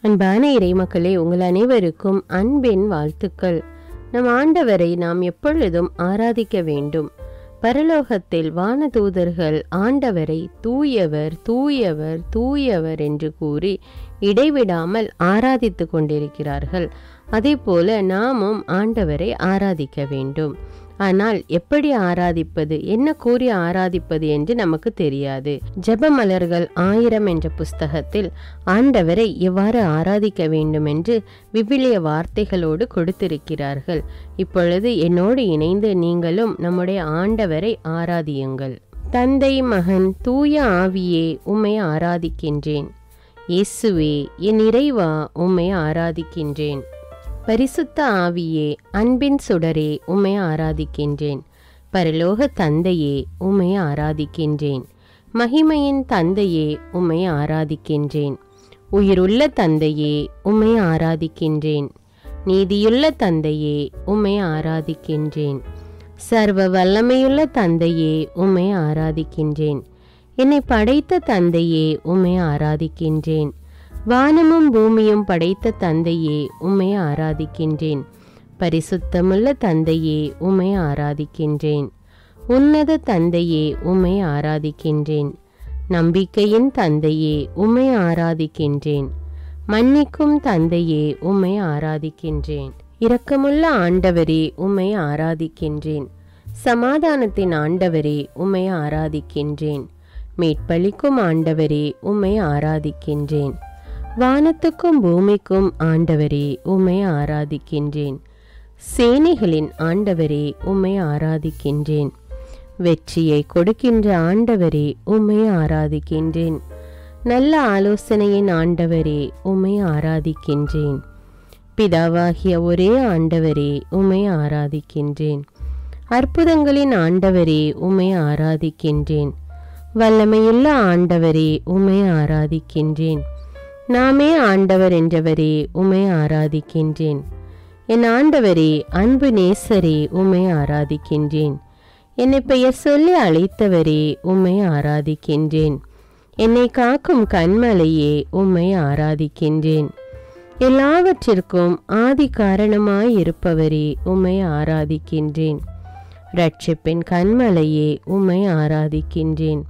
அன்பான இறைமக்களே, உங்கள் அனைவருக்கும் அன்பின் வாழ்த்துக்கள். நம் ஆண்டவரை நாம் எப்பொழுதும் ஆராதிக்க வேண்டும். பரலோகத்தில் வானதூதர்கள் ஆண்டவரை தூயவர் தூயவர் தூயவர் என்று கூறி இடைவிடாமல் ஆராதித்து கொண்டிருக்கிறார்கள். அதே போல நாமும் ஆண்டவரை ஆராதிக்க வேண்டும். ஆனால் எப்படி ஆராதிப்பது, என்ன கூறி ஆராதிப்பது என்று நமக்கு தெரியாது. ஜெபமலர்கள் 1000 என்ற புஸ்தகத்தில் ஆண்டவரை எவ்வாறு ஆராதிக்க வேண்டும் என்று விவிலிய வார்த்தைகளோடு கொடுத்திருக்கிறார்கள். இப்பொழுது என்னோடு இணைந்து நீங்களும் நம்முடைய ஆண்டவரை ஆராதியுங்கள். தந்தை, மகன், தூய ஆவியே, உம்மை ஆராதிக்கின்றேன். இயேசுவே, என் இறைவா, உம்மை ஆராதிக்கின்றேன். பரிசுத்த ஆவியே, அன்பின் சுடரே, உம்மை ஆராதிக்கின்றேன். பரலோக தந்தையே, உம்மை ஆராதிக்கின்றேன். மகிமையின் தந்தையே, உம்மை ஆராதிக்கின்றேன். உயிருள்ள தந்தையே, உம்மை ஆராதிக்கின்றேன். நீதியுள்ள தந்தையே, உம்மை ஆராதிக்கின்றேன். சர்வ வல்லமையுள்ள தந்தையே, உம்மை ஆராதிக்கின்றேன். என்னை படைத்த தந்தையே, உம்மை ஆராதிக்கின்றேன். வானமும் பூமியும் படைத்த தந்தையே, உம்மை ஆராதிக்கின்றேன். பரிசுத்தமுள்ள தந்தையே, உம்மை ஆராதிக்கின்றேன். உன்னத தந்தையே, உம்மை ஆராதிக்கின்றேன். நம்பிக்கையின் தந்தையே, உம்மை ஆராதிக்கின்றேன். மன்னிக்கும் தந்தையே, உம்மை ஆராதிக்கின்றேன். இரக்கமுள்ள ஆண்டவரே, உம்மை ஆராதிக்கின்றேன். சமாதானத்தின் ஆண்டவரே, உம்மை ஆராதிக்கின்றேன். மீட்பளிக்கும் ஆண்டவரே, உம்மை ஆராதிக்கின்றேன். வானத்துக்கும் பூமிக்கும் ஆண்டவரே, உம்மை ஆராதிக்கின்றேன். சேனைகளின் ஆண்டவரே, உம்மை ஆராதிக்கின்றேன். வெற்றியை கொடுக்கின்ற ஆண்டவரே, உம்மை ஆராதிக்கின்றேன். நல்ல ஆலோசனையின் ஆண்டவரே, உம்மை ஆராதிக்கின்றேன். பிதாவாகிய ஒரே ஆண்டவரே, உம்மை ஆராதிக்கின்றேன். அற்புதங்களின் ஆண்டவரே, உம்மை ஆராதிக்கின்றேன். வல்லமையுள்ள ஆண்டவரே, உம்மை ஆராதிக்கின்றேன். நாமே ஆண்டவர் என்றவரே, உம்மை ஆராதிக்கின்றேன். என் ஆண்டவரே, அன்பு நேசரே, உம்மை ஆராதிக்கின்றேன். என்னை பெயர் சொல்லி அழைத்தவரே, உம்மை ஆராதிக்கின்றேன். என்னை காக்கும் கண்மலையே, உம்மை ஆராதிக்கின்றேன். எல்லாவற்றிற்கும் ஆதி காரணமாயிருப்பவரே, உம்மை ஆராதிக்கின்றேன். இரட்சிப்பின் கண்மலையே, உம்மை ஆராதிக்கின்றேன்.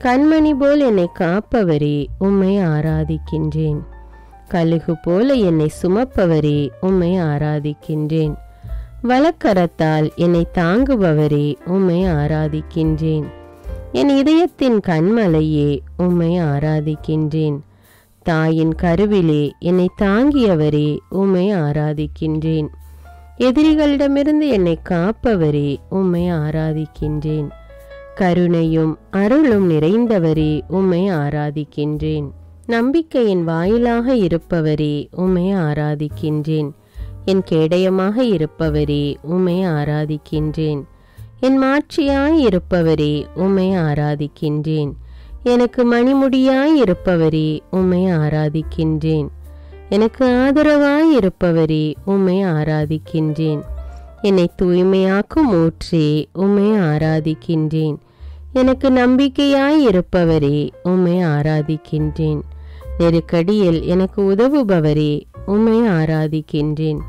கண்மணி போல் என்னை காப்பவரே, உம்மை ஆராதிக்கின்றேன். கழுகு போல என்னை சுமப்பவரே, உம்மை ஆராதிக்கின்றேன். வலக்கரத்தால் என்னை தாங்குபவரே, உம்மை ஆராதிக்கின்றேன். என் இதயத்தின் கண்மலையே, உம்மை ஆராதிக்கின்றேன். தாயின் கருவிலே என்னை தாங்கியவரே, உம்மை ஆராதிக்கின்றேன். எதிரிகளிடமிருந்து என்னை காப்பவரே, உம்மை ஆராதிக்கின்றேன். கருணையும் அருளும் நிறைந்தவரே, உம்மை ஆராதிக்கின்றேன். நம்பிக்கையின் வாயிலாக இருப்பவரே, உம்மை ஆராதிக்கின்றேன். என் கேடயமாக இருப்பவரே, உம்மை ஆராதிக்கின்றேன். என் மாட்சியாய் இருப்பவரே, உம்மை ஆராதிக்கின்றேன். எனக்கு மணிமுடியாய் இருப்பவரே, உம்மை ஆராதிக்கின்றேன். எனக்கு ஆதரவாய் இருப்பவரே, உம்மை ஆராதிக்கின்றேன். என்னை தூய்மையாக்கும் ஊற்றே, உம்மை ஆராதிக்கின்றேன். எனக்கு நம்பிக்கையாய் இருப்பவரே, உம்மை ஆராதிக்கின்றேன். நெருக்கடியில் எனக்கு உதவுபவரே, உம்மை ஆராதிக்கின்றேன்.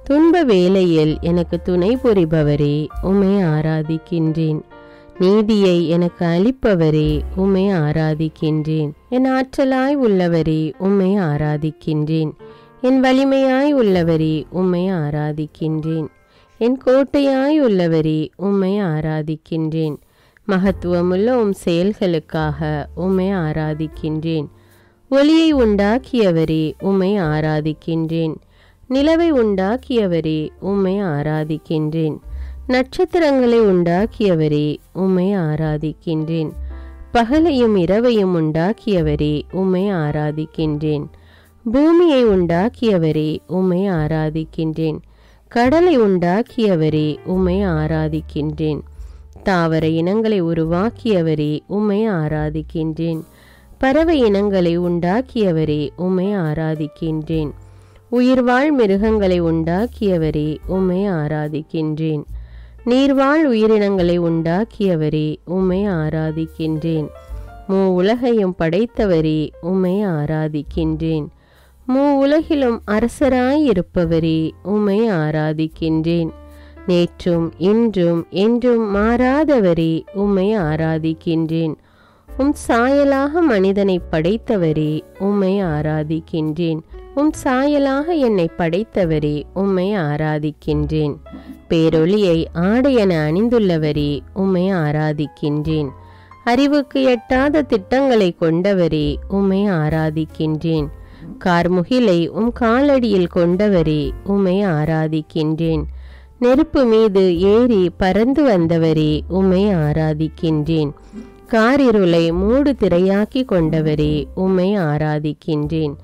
துன்ப வேளையில் எனக்கு துணை புரிபவரே, உம்மை ஆராதிக்கின்றேன். நீதியை எனக்கு அளிப்பவரே, உம்மை ஆராதிக்கின்றேன். என் ஆற்றலாய் உள்ளவரே, உம்மை ஆராதிக்கின்றேன். என் வலிமையாய் உள்ளவரே, உம்மை ஆராதிக்கின்றேன். என் கோட்டையாய் உள்ளவரே, உம்மை ஆராதிக்கின்றேன். மகத்துவமுள்ள செயல்களுக்காக உம்மை ஆராதிக்கின்றேன். ஒளியை உண்டாக்கியவரே, உம்மை ஆராதிக்கின்றேன். நிலவை உண்டாக்கியவரே, உம்மை ஆராதிக்கின்றேன். நட்சத்திரங்களை உண்டாக்கியவரே, உம்மை ஆராதிக்கின்றேன். பகலையும் இரவையும் உண்டாக்கியவரே, உம்மை ஆராதிக்கின்றேன். பூமியை உண்டாக்கியவரே, உம்மை ஆராதிக்கின்றேன். கடலை உண்டாக்கியவரே, உம்மை ஆராதிக்கின்றேன். தாவர இனங்களை உருவாக்கியவரே, உம்மை ஆராதிக்கின்றேன். பறவை இனங்களை உண்டாக்கியவரே, உம்மை ஆராதிக்கின்றேன். உயிர்வாழ் மிருகங்களை உண்டாக்கியவரே, உம்மை ஆராதிக்கின்றேன். நீர்வாழ் உயிரினங்களை உண்டாக்கியவரே, உம்மை ஆராதிக்கின்றேன். உலகையும் படைத்தவரே, உம்மை ஆராதிக்கின்றேன். உலகிலும் அரசராயிருப்பவரே, உம்மை ஆராதிக்கின்றேன். நேற்றும் இன்றும் என்றும் மாறாதவரே, உம்மை ஆராதிக்கின்றேன். சாயலாக மனிதனை படைத்தவரே, உம்மை ஆராதிக்கின்றேன். சாயலாக என்னை படைத்தவரே, உம்மை ஆராதிக்கின்றேன். பேரொளியை ஆடையென அணிந்துள்ளவரே, உம்மை ஆராதிக்கின்றேன். அறிவுக்கு எட்டாத திட்டங்களை கொண்டவரே, உம்மை ஆராதிக்கின்றேன். கார்முகிலை காலடியில் கொண்டவரே, உம்மை ஆராதிக்கின்றேன். நெருப்பு மீது ஏறி பறந்து வந்தவரே, உம்மை ஆராதிக்கின்றேன். காரிருளை மூடு திரையாக்கி கொண்டவரே, உம்மை ஆராதிக்கின்றேன்.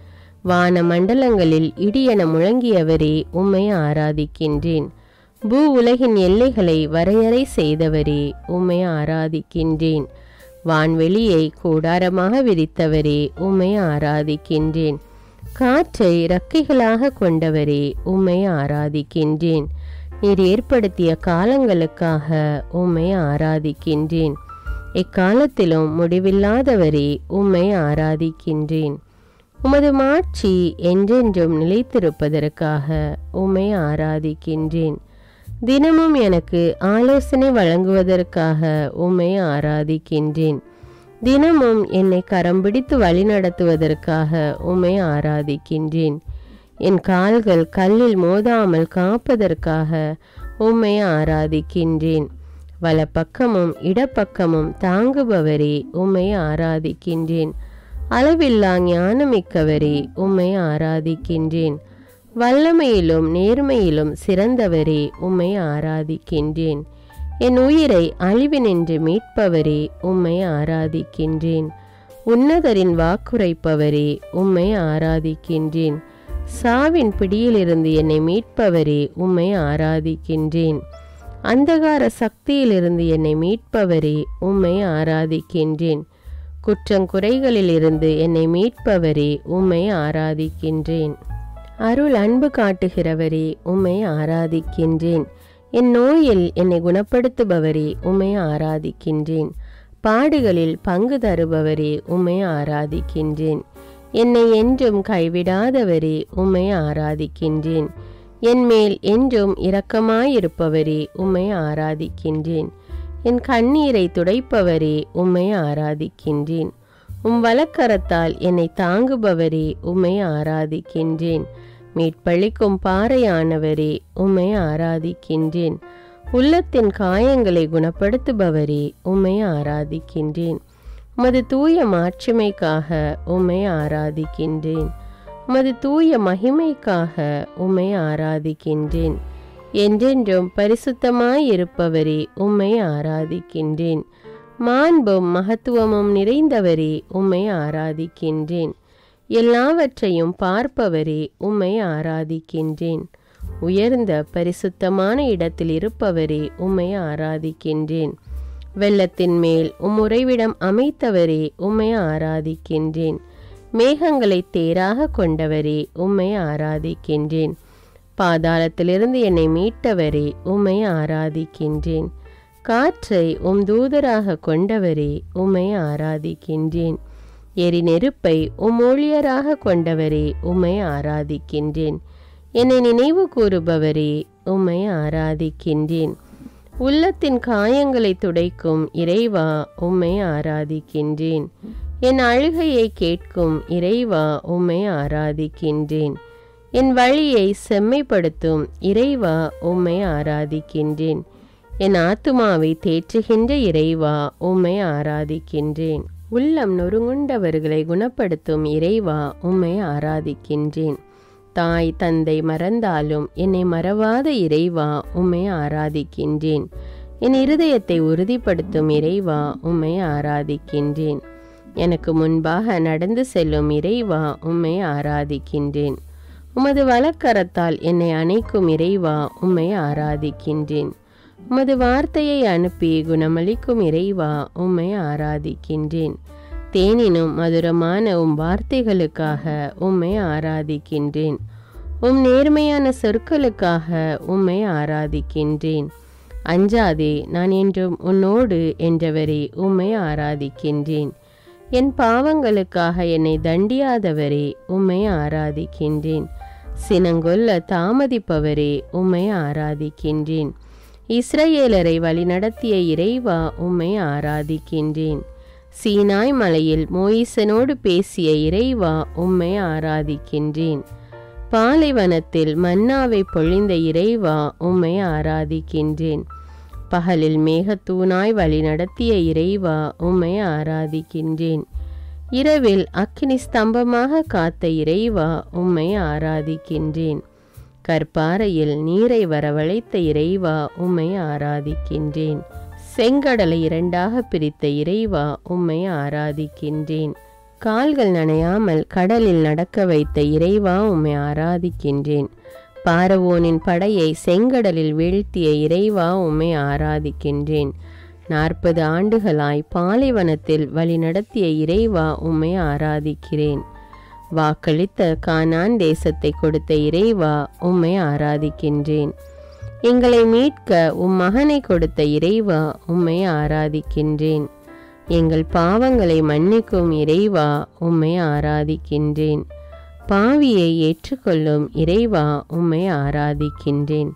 வான மண்டலங்களில் இடியென முழங்கியவரே, உம்மை ஆராதிக்கின்றேன். உலகின் எல்லைகளை வரையறை செய்தவரே, உம்மை ஆராதிக்கின்றேன். வான்வெளியை கூடாரமாக விரித்தவரே, உம்மை ஆராதிக்கின்றேன். காற்றை இறக்கைகளாக கொண்டவரே, உம்மை ஆராதிக்கின்றேன். நீர் ஏற்படுத்திய காலங்களுக்காக உம்மை ஆராதிக்கின்றேன். எக்காலத்திலும் முடிவில்லாதவரே, உம்மை ஆராதிக்கின்றேன். உமது மாட்சி என்றென்றும் நிலைத்திருப்பதற்காக உம்மை ஆராதிக்கின்றேன். தினமும் எனக்கு ஆலோசனை வழங்குவதற்காக உம்மை ஆராதிக்கின்றேன். தினமும் என்னை கரம் பிடித்து வழிநடத்துவதற்காக உம்மை ஆராதிக்கின்றேன். என் கால்கள் கல்லில் மோதாமல் காப்பதற்காக உம்மை ஆராதிக்கின்றேன். வலப்பக்கமும் இடப்பக்கமும் தாங்குபவரே, உம்மை ஆராதிக்கின்றேன். அளவில்லா ஞானமிக்கவரே, உம்மை ஆராதிக்கின்றேன். வல்லமையிலும் நேர்மையிலும் சிறந்தவரே, உம்மை ஆராதிக்கின்றேன். என் உயிரை அழிவினின்று மீட்பவரே, உம்மை ஆராதிக்கின்றேன். உன்னதரின் வாக்குரைப்பவரே, உம்மை ஆராதிக்கின்றேன். சாவின் பிடியிலிருந்து என்னை மீட்பவரே, உம்மை ஆராதிக்கின்றேன். அந்தகார சக்தியிலிருந்து என்னை மீட்பவரே, உம்மை ஆராதிக்கின்றேன். குற்றங்குறைகளிலிருந்து என்னை மீட்பவரே, உம்மை ஆராதிக்கின்றேன். அருள் அன்பு காட்டுகிறவரே, உம்மை ஆராதிக்கின்றேன். என் நோயில் என்னை குணப்படுத்துபவரே, உம்மை ஆராதிக்கின்றேன். பாடுகளில் பங்கு தருபவரே, உம்மை ஆராதிக்கின்றேன். என்னை என்றும் கைவிடாதவரே, உம்மை ஆராதிக்கின்றேன். என் மேல் என்றும் இரக்கமாயிருப்பவரே, உம்மை ஆராதிக்கின்றேன். என் கண்ணீரை துடைப்பவரே, உம்மை ஆராதிக்கின்றேன். வலக்கரத்தால் என்னை தாங்குபவரே, உம்மை ஆராதிக்கின்றேன். மீட்பளிக்கும் பாறையானவரே, உம்மை ஆராதிக்கின்றேன். உள்ளத்தின் காயங்களை குணப்படுத்துபவரே, உம்மை ஆராதிக்கின்றேன். உமது தூய மாட்சிமைக்காக உம்மை ஆராதிக்கின்றேன். உமது தூய மகிமைக்காக உம்மை ஆராதிக்கின்றேன். என்றென்றும் பரிசுத்தமாயிருப்பவரே, உம்மை ஆராதிக்கின்றேன். மாண்பும் மகத்துவமும் நிறைந்தவரே, உம்மை ஆராதிக்கின்றேன். எல்லாவற்றையும் பார்ப்பவரே, உம்மை ஆராதிக்கின்றேன். உயர்ந்த பரிசுத்தமான இடத்தில் இருப்பவரே, உம்மை ஆராதிக்கின்றேன். வெள்ளத்தின் மேல் உறைவிடம் அமைத்தவரே, உம்மை ஆராதிக்கின்றேன். மேகங்களை தேராக கொண்டவரே, உம்மை ஆராதிக்கின்றேன். பாதாளத்திலிருந்து என்னை மீட்டவரே, உம்மை ஆராதிக்கின்றேன். காற்றை தூதராக கொண்டவரே, உம்மை ஆராதிக்கின்றேன். எரி நெருப்பை ஊழியராக கொண்டவரே, உம்மை ஆராதிக்கின்றேன். என்னை நினைவு கூறுபவரே, உம்மை ஆராதிக்கின்றேன். உள்ளத்தின் காயங்களை துடைக்கும் இறைவா, உம்மை ஆராதிக்கின்றேன். என் அழுகையை கேட்கும் இறைவா, உம்மை ஆராதிக்கின்றேன். என் வழியை செம்மைப்படுத்தும் இறைவா, உம்மை ஆராதிக்கின்றேன். என் ஆத்துமாவை தேற்றுகின்ற இறைவா, உம்மை ஆராதிக்கின்றேன். உள்ளம் நொறுங்குண்டவர்களை குணப்படுத்தும் இறைவா, உம்மை ஆராதிக்கின்றேன். தாய் தந்தை மறந்தாலும் என்னை மறவாத இறைவா, உம்மை ஆராதிக்கின்றேன். என் இருதயத்தை உறுதிப்படுத்தும் இறைவா, உம்மை ஆராதிக்கின்றேன். எனக்கு முன்பாக நடந்து செல்லும் இறைவா, உம்மை ஆராதிக்கின்றேன். உமது வலக்கரத்தால் என்னை அணைக்கும் இறைவா, உம்மை ஆராதிக்கின்றேன். உமது வார்த்தையை அனுப்பி குணமளிக்கும் இறைவா, உம்மை ஆராதிக்கின்றேன். தேனினும் மதுரமான வார்த்தைகளுக்காக உம்மை ஆராதிக்கின்றேன். நேர்மையான சொற்களுக்காக உம்மை ஆராதிக்கின்றேன். அஞ்சாதே, நான் என்றும் உன்னோடு என்றவரே, உம்மை ஆராதிக்கின்றேன். என் பாவங்களுக்காக என்னை தண்டியாதவரே, உம்மை ஆராதிக்கின்றேன். சினங்கொல்ல தாமதிப்பவரே, உம்மை ஆராதிக்கின்றேன். இஸ்ரவேலரை வழிநடத்திய இறைவா, உம்மை ஆராதிக்கின்றேன். சீனாய் மலையில் மோயிசனோடு பேசிய இறைவா, உம்மை ஆராதிக்கின்றேன். பாலைவனத்தில் மன்னாவை பொழிந்த இறைவா, உம்மை ஆராதிக்கின்றேன். பகலில் மேகத்தூணாய் வழி நடத்திய இறைவா, உம்மை ஆராதிக்கின்றேன். இரவில் அக்கினி ஸ்தம்பமாக காத்த இறைவா, உம்மை ஆராதிக்கின்றேன். கற்பாறையில் நீரை வரவழைத்த இறைவா, உம்மை ஆராதிக்கின்றேன். செங்கடலை இரண்டாக பிரித்த இறைவா, உம்மை ஆராதிக்கின்றேன். கால்கள் நனையாமல் கடலில் நடக்க வைத்த இறைவா, உம்மை ஆராதிக்கின்றேன். பார்வோனின் படையை செங்கடலில் வீழ்த்திய இறைவா, உம்மை ஆராதிக்கின்றேன். 40 ஆண்டுகளாய் பாலைவனத்தில் வழி நடத்திய இறைவா, உம்மை ஆராதிக்கிறேன். வாக்களித்த கானான் தேசத்தை கொடுத்த இறைவா, உம்மை ஆராதிக்கின்றேன். எங்களை மீட்க உம் மகனை கொடுத்த இறைவா, உம்மை ஆராதிக்கின்றேன். எங்கள் பாவங்களை மன்னிக்கும் இறைவா, உம்மை ஆராதிக்கின்றேன். பாவியை ஏற்றுக்கொள்ளும் இறைவா, உம்மை ஆராதிக்கின்றேன்.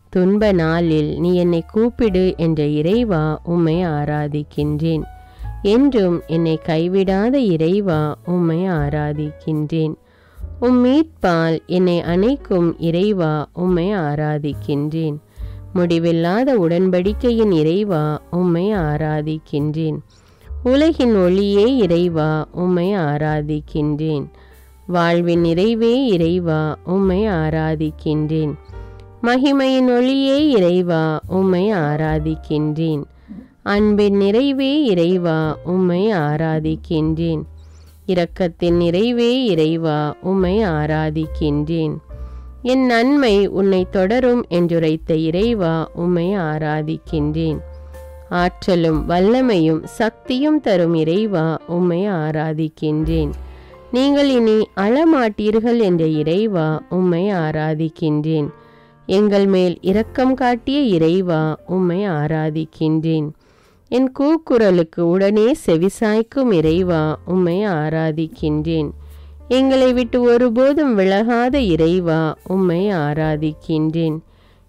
துன்ப நாளில் நீ என்னை கூப்பிடு என்ற இறைவா, உம்மை ஆராதிக்கின்றேன். என்றும் என்னை கைவிடாத இறைவா, உம்மை ஆராதிக்கின்றேன். உம் மீட்பால் என்னை அணைக்கும் இறைவா, உம்மை ஆராதிக்கின்றேன். முடிவில்லாத உடன்படிக்கையின் இறைவா, உம்மை ஆராதிக்கின்றேன். உலகின் ஒளியே இறைவா, உம்மை ஆராதிக்கின்றேன். வாழ்வின் நிறைவே இறைவா, உம்மை ஆராதிக்கின்றேன். மகிமையின் ஒளியே இறைவா, உம்மை ஆராதிக்கின்றேன். அன்பின் நிறைவே இறைவா, உம்மை ஆராதிக்கின்றேன். இரக்கத்தின் நிறைவே இறைவா, உம்மை ஆராதிக்கின்றேன். என் நன்மை உன்னை தொடரும் என்றுரைத்த இறைவா, உம்மை ஆராதிக்கின்றேன். ஆற்றலும் வல்லமையும் சக்தியும் தரும் இறைவா, உம்மை ஆராதிக்கின்றேன். நீங்கள் இனி அழமாட்டீர்கள் என்ற இறைவா, உம்மை ஆராதிக்கின்றேன். எங்கள் மேல் இரக்கம் காட்டிய இறைவா, உம்மை ஆராதிக்கின்றேன். என் கூக்குரலுக்கு உடனே செவிசாய்க்கும் இறைவா, உம்மை ஆராதிக்கின்றேன். எங்களை விட்டு ஒருபோதும் விலகாத இறைவா, உம்மை ஆராதிக்கின்றேன்.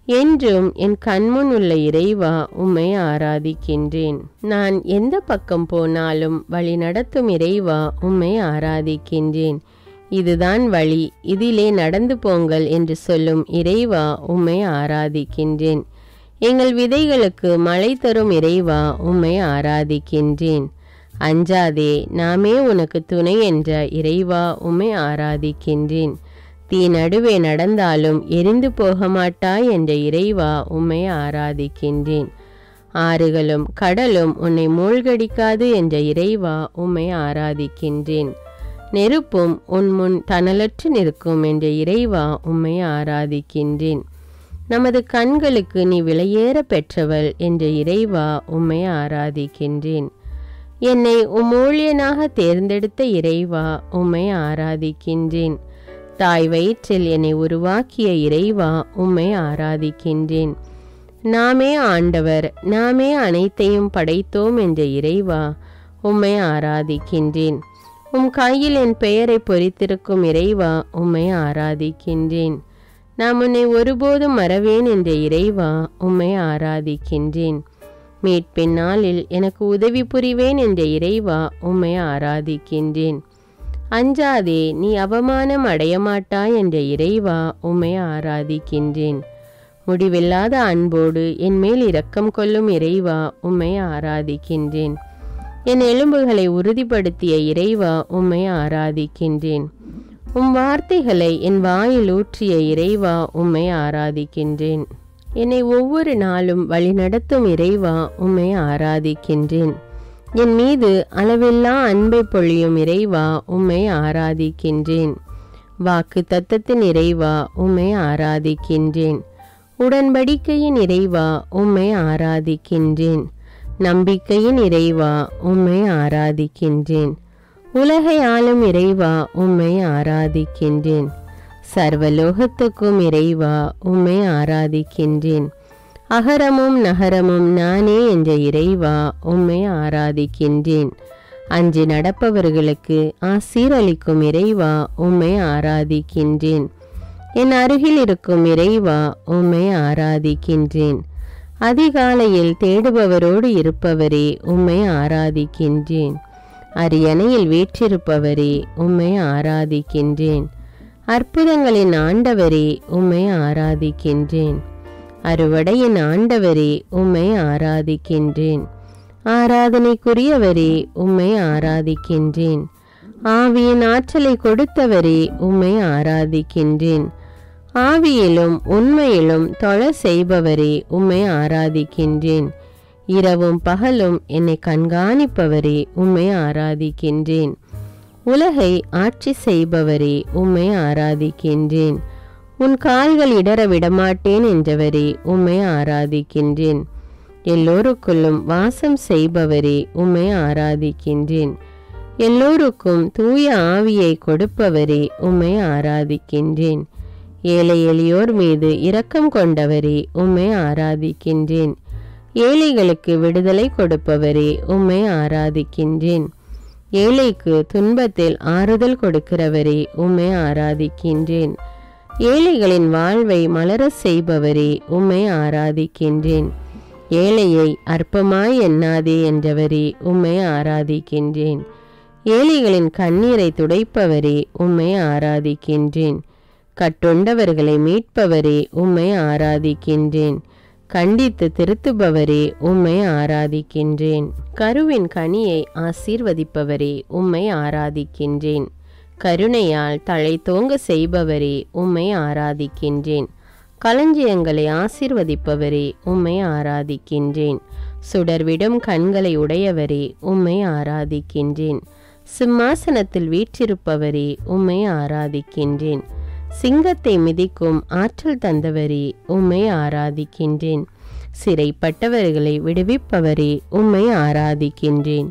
என்றும் என் கண்முன் உள்ள இறைவா, உம்மை ஆராதிக்கின்றேன். நான் எந்த பக்கம் போனாலும் வழி நடத்தும் இறைவா, உம்மை ஆராதிக்கின்றேன். இதுதான் வழி, இதிலே நடந்து போங்கள் என்று சொல்லும் இறைவா, உம்மை ஆராதிக்கின்றேன். எங்கள் விதைகளுக்கு மழை தரும் இறைவா, உம்மை ஆராதிக்கின்றேன். அஞ்சாதே, நாமே உனக்கு துணை என்ற இறைவா, உம்மை ஆராதிக்கின்றேன். தீ நடுவே நடந்தாலும் எரிந்து போக மாட்டாய் என்ற இறைவா, உம்மை ஆராதிக்கின்றேன். ஆறுகளும் கடலும் உன்னை மூழ்கடிக்காது என்ற இறைவா, உம்மை ஆராதிக்கின்றேன். நெருப்பும் உன் முன் தணலற்று நிற்கும் என்ற இறைவா, உம்மை ஆராதிக்கின்றேன். நமது கண்களுக்கு நீ விலையேற பெற்றவள் என்ற இறைவா, உம்மை ஆராதிக்கின்றேன். என்னை உம் ஊழியனாக தேர்ந்தெடுத்த இறைவா, உம்மை ஆராதிக்கின்றேன். தாய் வயிற்றில் என்னை உருவாக்கிய இறைவா, உம்மை ஆராதிக்கின்றேன். நாமே ஆண்டவர், நாமே அனைத்தையும் படைத்தோம் என்ற இறைவா, உம்மை ஆராதிக்கின்றேன். உம் கையில் என் பெயரை பொறித்திருக்கும் இறைவா, உம்மை ஆராதிக்கின்றேன். நான் உன்னை ஒருபோதும் மறவேன் என்ற இறைவா, உம்மை ஆராதிக்கின்றேன். மீட்பின் நாளில் எனக்கு உதவி புரிவேன் என்ற இறைவா, உம்மை ஆராதிக்கின்றேன். அஞ்சாதே, நீ அவமானம் அடையமாட்டாய் என்ற இறைவா, உம்மை ஆராதிக்கின்றேன். முடிவில்லாத அன்போடு என் மேல் இரக்கம் கொள்ளும் இறைவா, உம்மை ஆராதிக்கின்றேன். என் எலும்புகளை உறுதிப்படுத்திய இறைவா, உம்மை ஆராதிக்கின்றேன். உம் வார்த்தைகளை என் வாயில் ஊற்றிய இறைவா, உம்மை ஆராதிக்கின்றேன். என்னை ஒவ்வொரு நாளும் வழிநடத்தும் இறைவா, உம்மை ஆராதிக்கின்றேன். என் மீது அளவில்லா அன்பை பொழியும் இறைவா, உம்மை ஆராதிக்கின்றேன். வாக்கு தத்தத்தின் இறைவா, உம்மை ஆராதிக்கின்றேன். உடன்படிக்கையின் இறைவா, உம்மை ஆராதிக்கின்றேன். நம்பிக்கையின் இறைவா, உம்மை ஆராதிக்கின்றேன். உலகை ஆளும் இறைவா, உம்மை ஆராதிக்கின்றேன். சர்வலோகத்துக்கும் இறைவா, உம்மை ஆராதிக்கின்றேன். அகரமும் நகரமும் நானே என்ற இறைவா, உம்மை ஆராதிக்கின்றேன். அஞ்சி நடப்பவர்களுக்கு ஆசீரளிக்கும் இறைவா உம்மை ஆராதிக்கின்றேன். என் அருகில் இருக்கும் இறைவா உம்மை ஆராதிக்கின்றேன். அதிகாலையில் தேடுபவரோடு இருப்பவரே உம்மை ஆராதிக்கின்றேன். அரியணையில் வீற்றிருப்பவரே உம்மை ஆராதிக்கின்றேன். அற்புதங்களின் ஆண்டவரே உம்மை ஆராதிக்கின்றேன். அறுவடையின் ஆண்டவரே உம்மை ஆராதிக்கின்றேன். ஆராதனைக்குரியவரே உம்மை ஆராதிக்கின்றேன். ஆவியின் ஆற்றலை கொடுத்தவரே உம்மை ஆராதிக்கின்றேன். ஆவியிலும் உண்மையிலும் தொழ செய்பவரே உம்மை ஆராதிக்கின்றேன். இரவும் பகலும் என்னை கண்காணிப்பவரே உம்மை ஆராதிக்கின்றேன். உலகை ஆட்சி செய்பவரே உம்மை ஆராதிக்கின்றேன். உன் கால்கள் இடற விடமாட்டேன் என்றவரே உம்மை ஆராதிக்கின்றேன். எல்லோருக்குள்ளும் வாசம் செய்பவரே உம்மை ஆராதிக்கின்றேன். எல்லோருக்கும் தூய ஆவியை கொடுப்பவரே உம்மை ஆராதிக்கின்றேன். ஏழை எளியோர் மீது இரக்கம் கொண்டவரே உம்மை ஆராதிக்கின்றேன். ஏழைகளுக்கு விடுதலை கொடுப்பவரே உம்மை ஆராதிக்கின்றேன். ஏழைக்கு துன்பத்தில் ஆறுதல் கொடுக்கிறவரே உம்மை ஆராதிக்கின்றேன். ஏழைகளின் வாழ்வை மலர செய்பவரே உம்மை ஆராதிக்கின்றேன். ஏழையை அற்பமாய் எண்ணாதே என்றவரே உம்மை ஆராதிக்கின்றேன். ஏழைகளின் கண்ணீரை துடைப்பவரே உம்மை ஆராதிக்கின்றேன். கட்டுண்டவர்களை மீட்பவரே உம்மை ஆராதிக்கின்றேன். கண்டித்து திருத்துபவரே உம்மை ஆராதிக்கின்றேன். கருவின் கனியை ஆசீர்வதிப்பவரே உம்மை ஆராதிக்கின்றேன். கருணையால் தலை தோங்க செய்பவரே உம்மை ஆராதிக்கின்றேன். களஞ்சியங்களை ஆசீர்வதிப்பவரே உம்மை ஆராதிக்கின்றேன். சுடர்விடும் கண்களை உடையவரே உம்மை ஆராதிக்கின்றேன். சிம்மாசனத்தில் வீற்றிருப்பவரே உம்மை ஆராதிக்கின்றேன். சிங்கத்தை மிதிக்கும் ஆற்றல் தந்தவரே உம்மை ஆராதிக்கின்றேன். சிறைப்பட்டவர்களை விடுவிப்பவரே உம்மை ஆராதிக்கின்றேன்.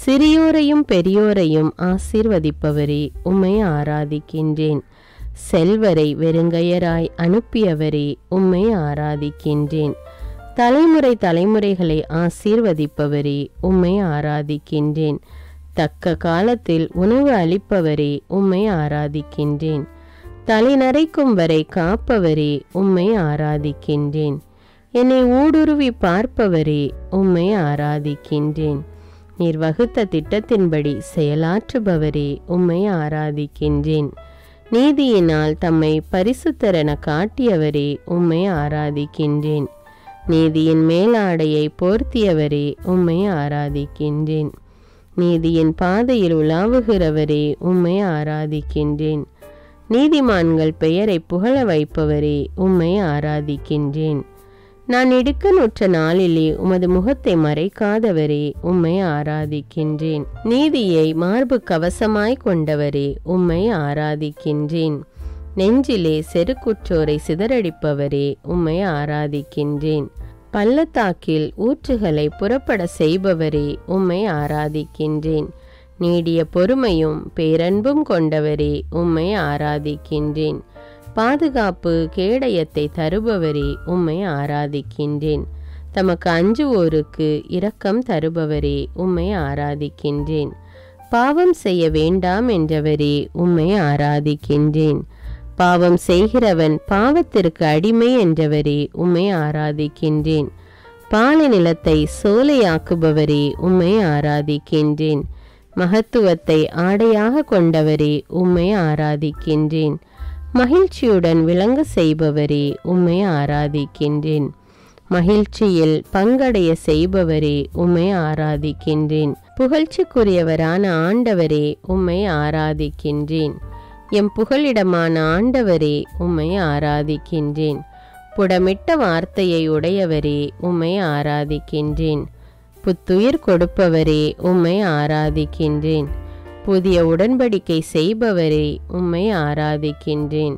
சிறியோரையும் பெரியோரையும் ஆசீர்வதிப்பவரே உம்மை ஆராதிக்கின்றேன். செல்வரை வெறுங்கையராய் அனுப்பியவரே உம்மை ஆராதிக்கின்றேன். தலைமுறை தலைமுறைகளை ஆசீர்வதிப்பவரே உம்மை ஆராதிக்கின்றேன். தக்க காலத்தில் உணவு அளிப்பவரே உம்மை ஆராதிக்கின்றேன். தலை நரைக்கும் வரை காப்பவரே உம்மை ஆராதிக்கின்றேன். என்னை ஊடுருவி பார்ப்பவரே உம்மை ஆராதிக்கின்றேன். நீர் வகுத்த திட்டத்தின்படி செயலாற்றுபவரே உம்மை ஆராதிக்கின்றேன். நீதியினால் தம்மை பரிசுத்தரென காட்டியவரே உம்மை ஆராதிக்கின்றேன். நீதியின் மேலாடையை போர்த்தியவரே உம்மை ஆராதிக்கின்றேன். நீதியின் பாதையில் உலாவுகிறவரே உம்மை ஆராதிக்கின்றேன். நீதிமான்கள் பெயரை புகழ வைப்பவரே உம்மை ஆராதிக்கின்றேன். நான் இடுக்கணுற்ற நாளிலே உமது முகத்தை மறைக்காதவரே உம்மை ஆராதிக்கின்றேன். நீதியை மார்பு கவசமாய் கொண்டவரே உம்மை ஆராதிக்கின்றேன். நெஞ்சிலே செருக்குற்றோரை சிதறடிப்பவரே உம்மை ஆராதிக்கின்றேன். பள்ளத்தாக்கில் ஊற்றுகளை புறப்பட செய்பவரே உம்மை ஆராதிக்கின்றேன். நீடிய பொறுமையும் பேரன்பும் கொண்டவரே உம்மை ஆராதிக்கின்றேன். பாதுகாப்பு கேடயத்தை தருபவரே உம்மை ஆராதிக்கின்றேன். தமக்கு அஞ்சுவோருக்கு இரக்கம் தருபவரே உம்மை ஆராதிக்கின்றேன். பாவம் செய்ய வேண்டாம் என்றவரே உம்மை ஆராதிக்கின்றேன். பாவம் செய்கிறவன் பாவத்திற்கு அடிமை என்றவரே உம்மை ஆராதிக்கின்றேன். பாலை நிலத்தை சோலையாக்குபவரே உம்மை ஆராதிக்கின்றேன். மகத்துவத்தை ஆடையாக கொண்டவரே உம்மை ஆராதிக்கின்றேன். மகிழ்ச்சியுடன் விளங்க செய்பவரே உம்மை ஆராதிக்கின்றேன். மகிழ்ச்சியில் பங்கடைய செய்பவரே உம்மை ஆராதிக்கின்றேன். புகழ்ச்சிக்குரியவரான ஆண்டவரே உம்மை ஆராதிக்கின்றேன். எம் புகலிடமான ஆண்டவரே உம்மை ஆராதிக்கின்றேன். புடமிட்ட வார்த்தையை உடையவரே உம்மை ஆராதிக்கின்றேன். புத்துயிர் கொடுப்பவரே உம்மை ஆராதிக்கின்றேன். புதிய உடன்படிக்கை செய்பவரே உம்மை ஆராதிக்கின்றேன்.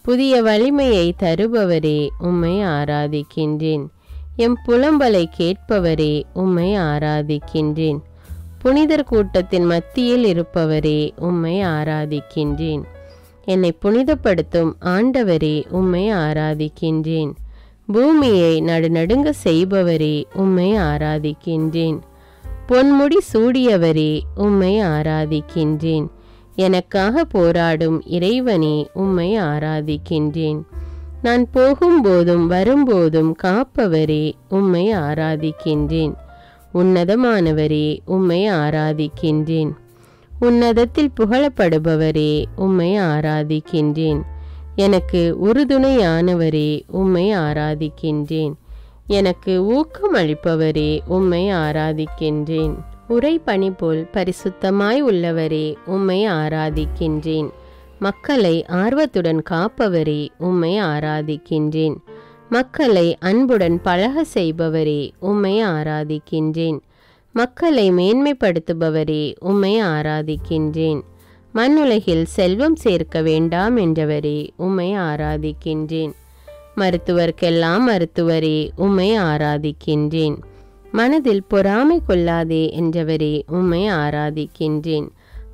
புதிய வலிமையை தருபவரே உம்மை ஆராதிக்கின்றேன். எம் புலம்பலை கேட்பவரே உம்மை ஆராதிக்கின்றேன். புனிதர் கூட்டத்தின் மத்தியில் இருப்பவரே உம்மை ஆராதிக்கின்றேன். என்னை புனிதப்படுத்தும் ஆண்டவரே உம்மை ஆராதிக்கின்றேன். பூமியை நடுநடுங்க செய்பவரே உம்மை ஆராதிக்கின்றேன். பொன்முடி சூடியவரே, உம்மை ஆராதிக்கின்றேன். எனக்காக போராடும் இறைவனே, உம்மை ஆராதிக்கின்றேன். நான் போகும்போதும் வரும்போதும் காப்பவரே, உம்மை ஆராதிக்கின்றேன். உன்னதமானவரே, உம்மை ஆராதிக்கின்றேன். உன்னதத்தில் புகழப்படுபவரே, உம்மை ஆராதிக்கின்றேன். எனக்கு உறுதுணையானவரே, உம்மை ஆராதிக்கின்றேன். எனக்கு ஊக்கம் அளிப்பவரே, உம்மை ஆராதிக்கின்றேன். உறைபனி போல் பரிசுத்தமாய் உள்ளவரே, உம்மை ஆராதிக்கின்றேன். மக்களை ஆர்வத்துடன் காப்பவரே, உம்மை ஆராதிக்கின்றேன். மக்களை அன்புடன் பழக செய்பவரே, உம்மை ஆராதிக்கின்றேன். மக்களை மேன்மைப்படுத்துபவரே, உம்மை ஆராதிக்கின்றேன். மண்ணுலகில் செல்வம் சேர்க்க வேண்டாம் என்றவரே, உம்மை ஆராதிக்கின்றேன். மருத்துவர்க்கெல்லாம் மருத்துவரே, உம்மை ஆராதிக்கின்றேன். மனதில் பொறாமை கொள்ளாதே என்றவரே, உம்மை ஆராதிக்கின்றேன்.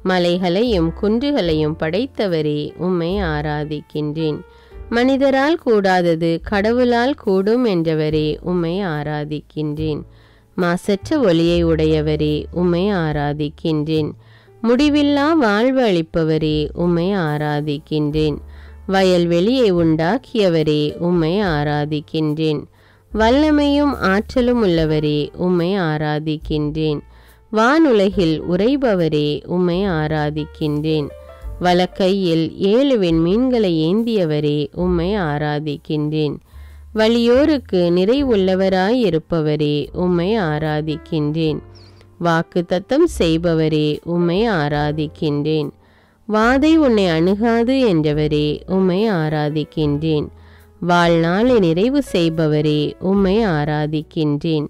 மலைகளையும் குன்றுகளையும் படைத்தவரே, உம்மை ஆராதிக்கின்றேன். மனிதரால் கூடாதது கடவுளால் கூடும் என்றவரே, உம்மை ஆராதிக்கின்றேன். மாசற்ற ஒளியை உடையவரே, உம்மை ஆராதிக்கின்றேன். முடிவில்லா வாழ்வு அளிப்பவரே, உம்மை ஆராதிக்கின்றேன். வயல்வெளியை உண்டாக்கியவரே, உம்மை ஆராதிக்கின்றேன். வல்லமையும் ஆற்றலும் உள்ளவரே, உம்மை ஆராதிக்கின்றேன். வானுலகில் உறைபவரே, உம்மை ஆராதிக்கின்றேன். வலக்கையில் 7 விண்மீன்களை ஏந்தியவரே, உம்மை ஆராதிக்கின்றேன். வலியோருக்கு நிறைவுள்ளவராயிருப்பவரே, உம்மை ஆராதிக்கின்றேன். வாக்கு தத்தம் செய்பவரே, உம்மை ஆராதிக்கின்றேன். வாதை உன்னை அணுகாது என்றவரே, உம்மை ஆராதிக்கின்றேன். வாழ்நாளை நிறைவு செய்பவரே, உம்மை ஆராதிக்கின்றேன்.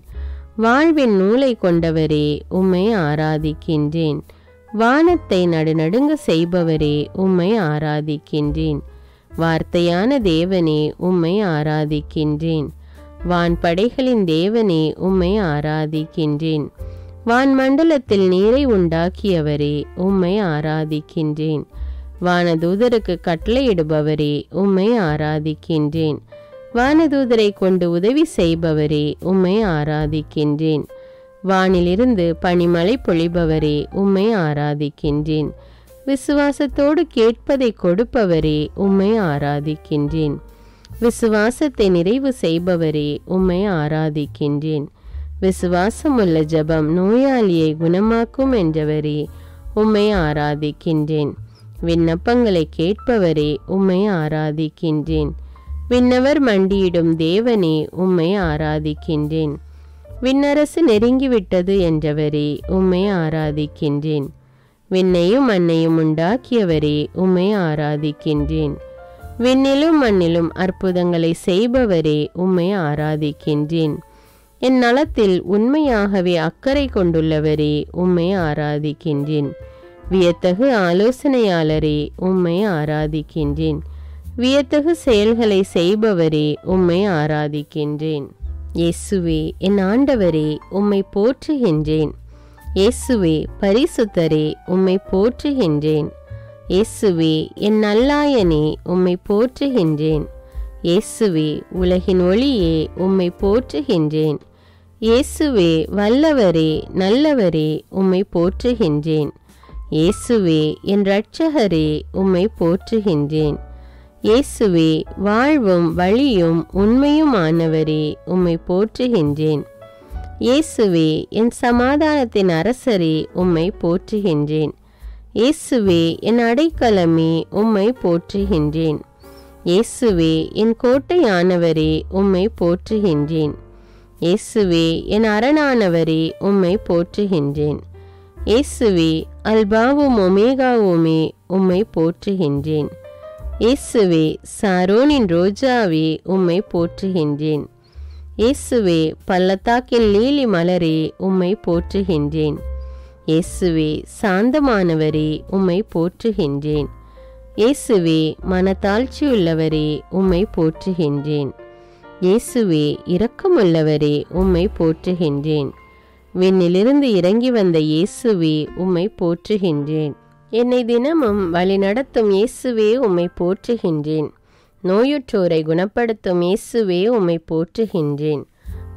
வாழ்வின் நூலை கொண்டவரே, உம்மை ஆராதிக்கின்றேன். வானத்தை நடுநடுங்க செய்பவரே, உம்மை ஆராதிக்கின்றேன். வார்த்தையான தேவனே, உம்மை ஆராதிக்கின்றேன். வான்படைகளின் தேவனே, உம்மை ஆராதிக்கின்றேன். வான்மண்டலத்தில் நீரை உண்டாக்கியவரே, உம்மை ஆராதிக்கின்றேன். வானதூதருக்கு கட்டளையிடுபவரே, உம்மை ஆராதிக்கின்றேன். வானதூதரை கொண்டு உதவி செய்பவரே, உம்மை ஆராதிக்கின்றேன். வானிலிருந்து பனிமழை பொழிபவரே, உம்மை ஆராதிக்கின்றேன். விசுவாசத்தோடு கேட்பதை கொடுப்பவரே, உம்மை ஆராதிக்கின்றேன். விசுவாசத்தை நிறைவு செய்பவரே, உம்மை ஆராதிக்கின்றேன். விசுவாசமுள்ள ஜெபம் நோயாளியை குணமாக்கும் என்றவரே, உம்மை ஆராதிக்கின்றேன். விண்ணப்பங்களை கேட்பவரே, உம்மை ஆராதிக்கின்றேன். விண்ணவர் மண்டியிடும் தேவனே, உம்மை ஆராதிக்கின்றேன். விண்ணரசு நெருங்கிவிட்டது என்றவரே, உம்மை ஆராதிக்கின்றேன். விண்ணையும் மண்ணையும் உண்டாக்கியவரே, உம்மை ஆராதிக்கின்றேன். விண்ணிலும் மண்ணிலும் அற்புதங்களை செய்பவரே, உம்மை ஆராதிக்கின்றேன். என் நலத்தில் உண்மையாகவே அக்கறை கொண்டுள்ளவரே, உம்மை ஆராதிக்கின்றேன். வியத்தகு ஆலோசனையாளரே, உம்மை ஆராதிக்கின்றேன். வியத்தகு செயல்களை செய்பவரே, உம்மை ஆராதிக்கின்றேன். இயேசுவே என் ஆண்டவரே, உம்மை போற்றுகின்றேன். இயேசுவே பரிசுத்தரே, உம்மை போற்றுகின்றேன். இயேசுவே என் நல்லாயனே, உம்மை போற்றுகின்றேன். இயேசுவே உலகின் ஒளியே, உம்மை போற்றுகின்றேன். இயேசுவே வல்லவரே நல்லவரே, உம்மை போற்றுகின்றேன். இயேசுவே என் இரட்சகரே, உம்மை போற்றுகின்றேன். இயேசுவே வாழ்வும் வழியும் உண்மையுமானவரே, உம்மை போற்றுகின்றேன். இயேசுவே என் சமாதானத்தின் அரசரே, உம்மை போற்றுகின்றேன். இயேசுவே என் அடைக்கலமே, உம்மை போற்றுகின்றேன். இயேசுவே என் கோட்டையானவரே, உம்மை போற்றுகின்றேன். இயேசுவே என் அரணானவரே, உம்மை போற்றுகின்றேன். இயேசுவே அல்பாவும் ஒமேகாவுமே, உம்மை போற்றுகின்றேன். இயேசுவே சாரோனின் ரோஜாவே, உம்மை போற்றுகின்றேன். இயேசுவே பள்ளத்தாக்கின் லீலி மலரே, உம்மை போற்றுகின்றேன். இயேசுவே சாந்தமானவரே, உம்மை போற்றுகின்றேன். இயேசுவே மனத்தாழ்ச்சியுள்ளவரே, உம்மை போற்றுகின்றேன். இயேசுவே இரக்கமுள்ளவரே, உம்மை போற்றுகின்றேன். விண்ணிலிருந்து இறங்கி வந்த இயேசுவே, உம்மை போற்றுகின்றேன். என்னை தினமும் வழிநடத்தும் இயேசுவே, உம்மை போற்றுகின்றேன். நோயுற்றோரை குணப்படுத்தும் இயேசுவே, உம்மை போற்றுகின்றேன்.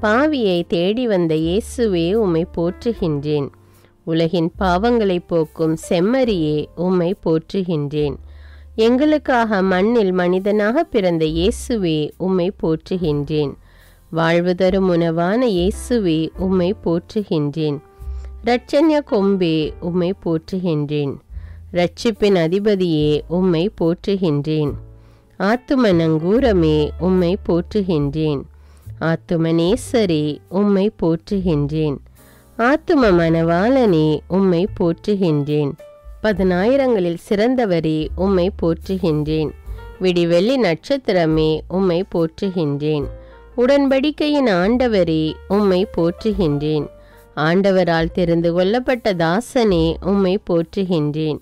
பாவியை தேடி வந்த இயேசுவே உம்மை போற்றுகின்றேன். உலகின் பாவங்களை போக்கும் செம்மறியே உம்மை போற்றுகின்றேன். எங்களுக்காக மண்ணில் மனிதனாக பிறந்த இயேசுவே உம்மை போற்றுகின்றேன். வாழ்வு தரும் உணவான இயேசுவே உம்மை போற்றுகின்றேன். இரட்சண்ய கொம்பே உம்மை போற்றுகின்றேன். இரட்சிப்பின் அதிபதியே உம்மை போற்றுகின்றேன். ஆத்தும நங்கூரமே உம்மை போற்றுகின்றேன். ஆத்துமநேசரே உம்மை போற்றுகின்றேன். ஆத்தும மணவாளனே உம்மை போற்றுகின்றேன். 10,000ங்களில் சிறந்தவரே உம்மை போற்றுகின்றேன். விடிவெள்ளி நட்சத்திரமே உம்மை போற்றுகின்றேன். உடன்படிக்கையின் ஆண்டவரே உம்மை போற்றுகின்றேன். ஆண்டவரால் தெரிந்து கொள்ளப்பட்ட தாசனே உம்மை போற்றுகின்றேன்.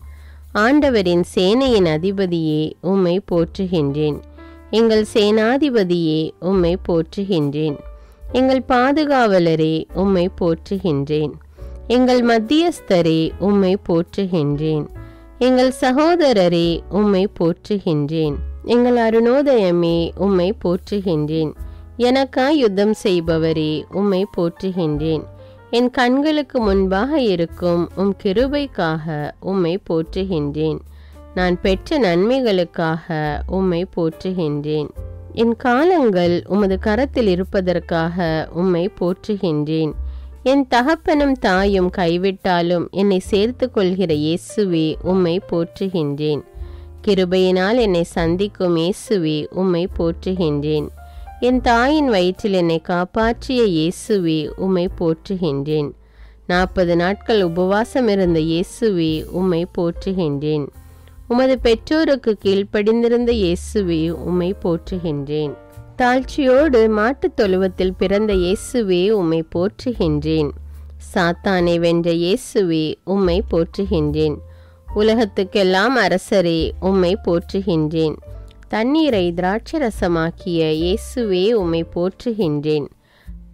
ஆண்டவரின் சேனையின் அதிபதியே உம்மை போற்றுகின்றேன். எங்கள் சேனாதிபதியே உம்மை போற்றுகின்றேன். எங்கள் பாதுகாவலரே உம்மை போற்றுகின்றேன். எங்கள் மத்தியஸ்தரே உம்மை போற்றுகின்றேன். எங்கள் சகோதரரே உம்மை போற்றுகின்றேன். எங்கள் அருணோதயமே உம்மை போற்றுகின்றேன். எனக்காய் யுத்தம் செய்பவரே உம்மை போற்றுகின்றேன். என் கண்களுக்கு முன்பாக இருக்கும் உம் கிருபைக்காக உம்மை போற்றுகின்றேன். நான் பெற்ற நன்மைகளுக்காக உம்மை போற்றுகின்றேன். என் காலங்கள் உமது கரத்தில் இருப்பதற்காக உம்மை போற்றுகின்றேன். என் தகப்பனும் தாயும் கைவிட்டாலும் என்னை சேர்த்து கொள்கிற இயேசுவே உம்மை போற்றுகின்றேன். கிருபையினால் என்னை சந்திக்கும் இயேசுவே உம்மை போற்றுகின்றேன். என் தாயின் வயிற்றில் என்னை காப்பாற்றிய இயேசுவே உம்மை போற்றுகின்றேன். 40 நாட்கள் உபவாசம் இருந்த இயேசுவே உம்மை போற்றுகின்றேன். உமது பெற்றோருக்கு கீழ்ப்படிந்திருந்த இயேசுவே உம்மை போற்றுகின்றேன். தாழ்ச்சியோடு மாட்டுத் தொழுவத்தில் பிறந்த இயேசுவே உம்மை போற்றுகின்றேன். சாத்தானை வென்ற இயேசுவே உம்மை போற்றுகின்றேன். உலகத்துக்கெல்லாம் அரசரே உம்மை போற்றுகின்றேன். தண்ணீரை திராட்சரசமாக்கிய இயேசுவே உம்மை போற்றுகின்றேன்.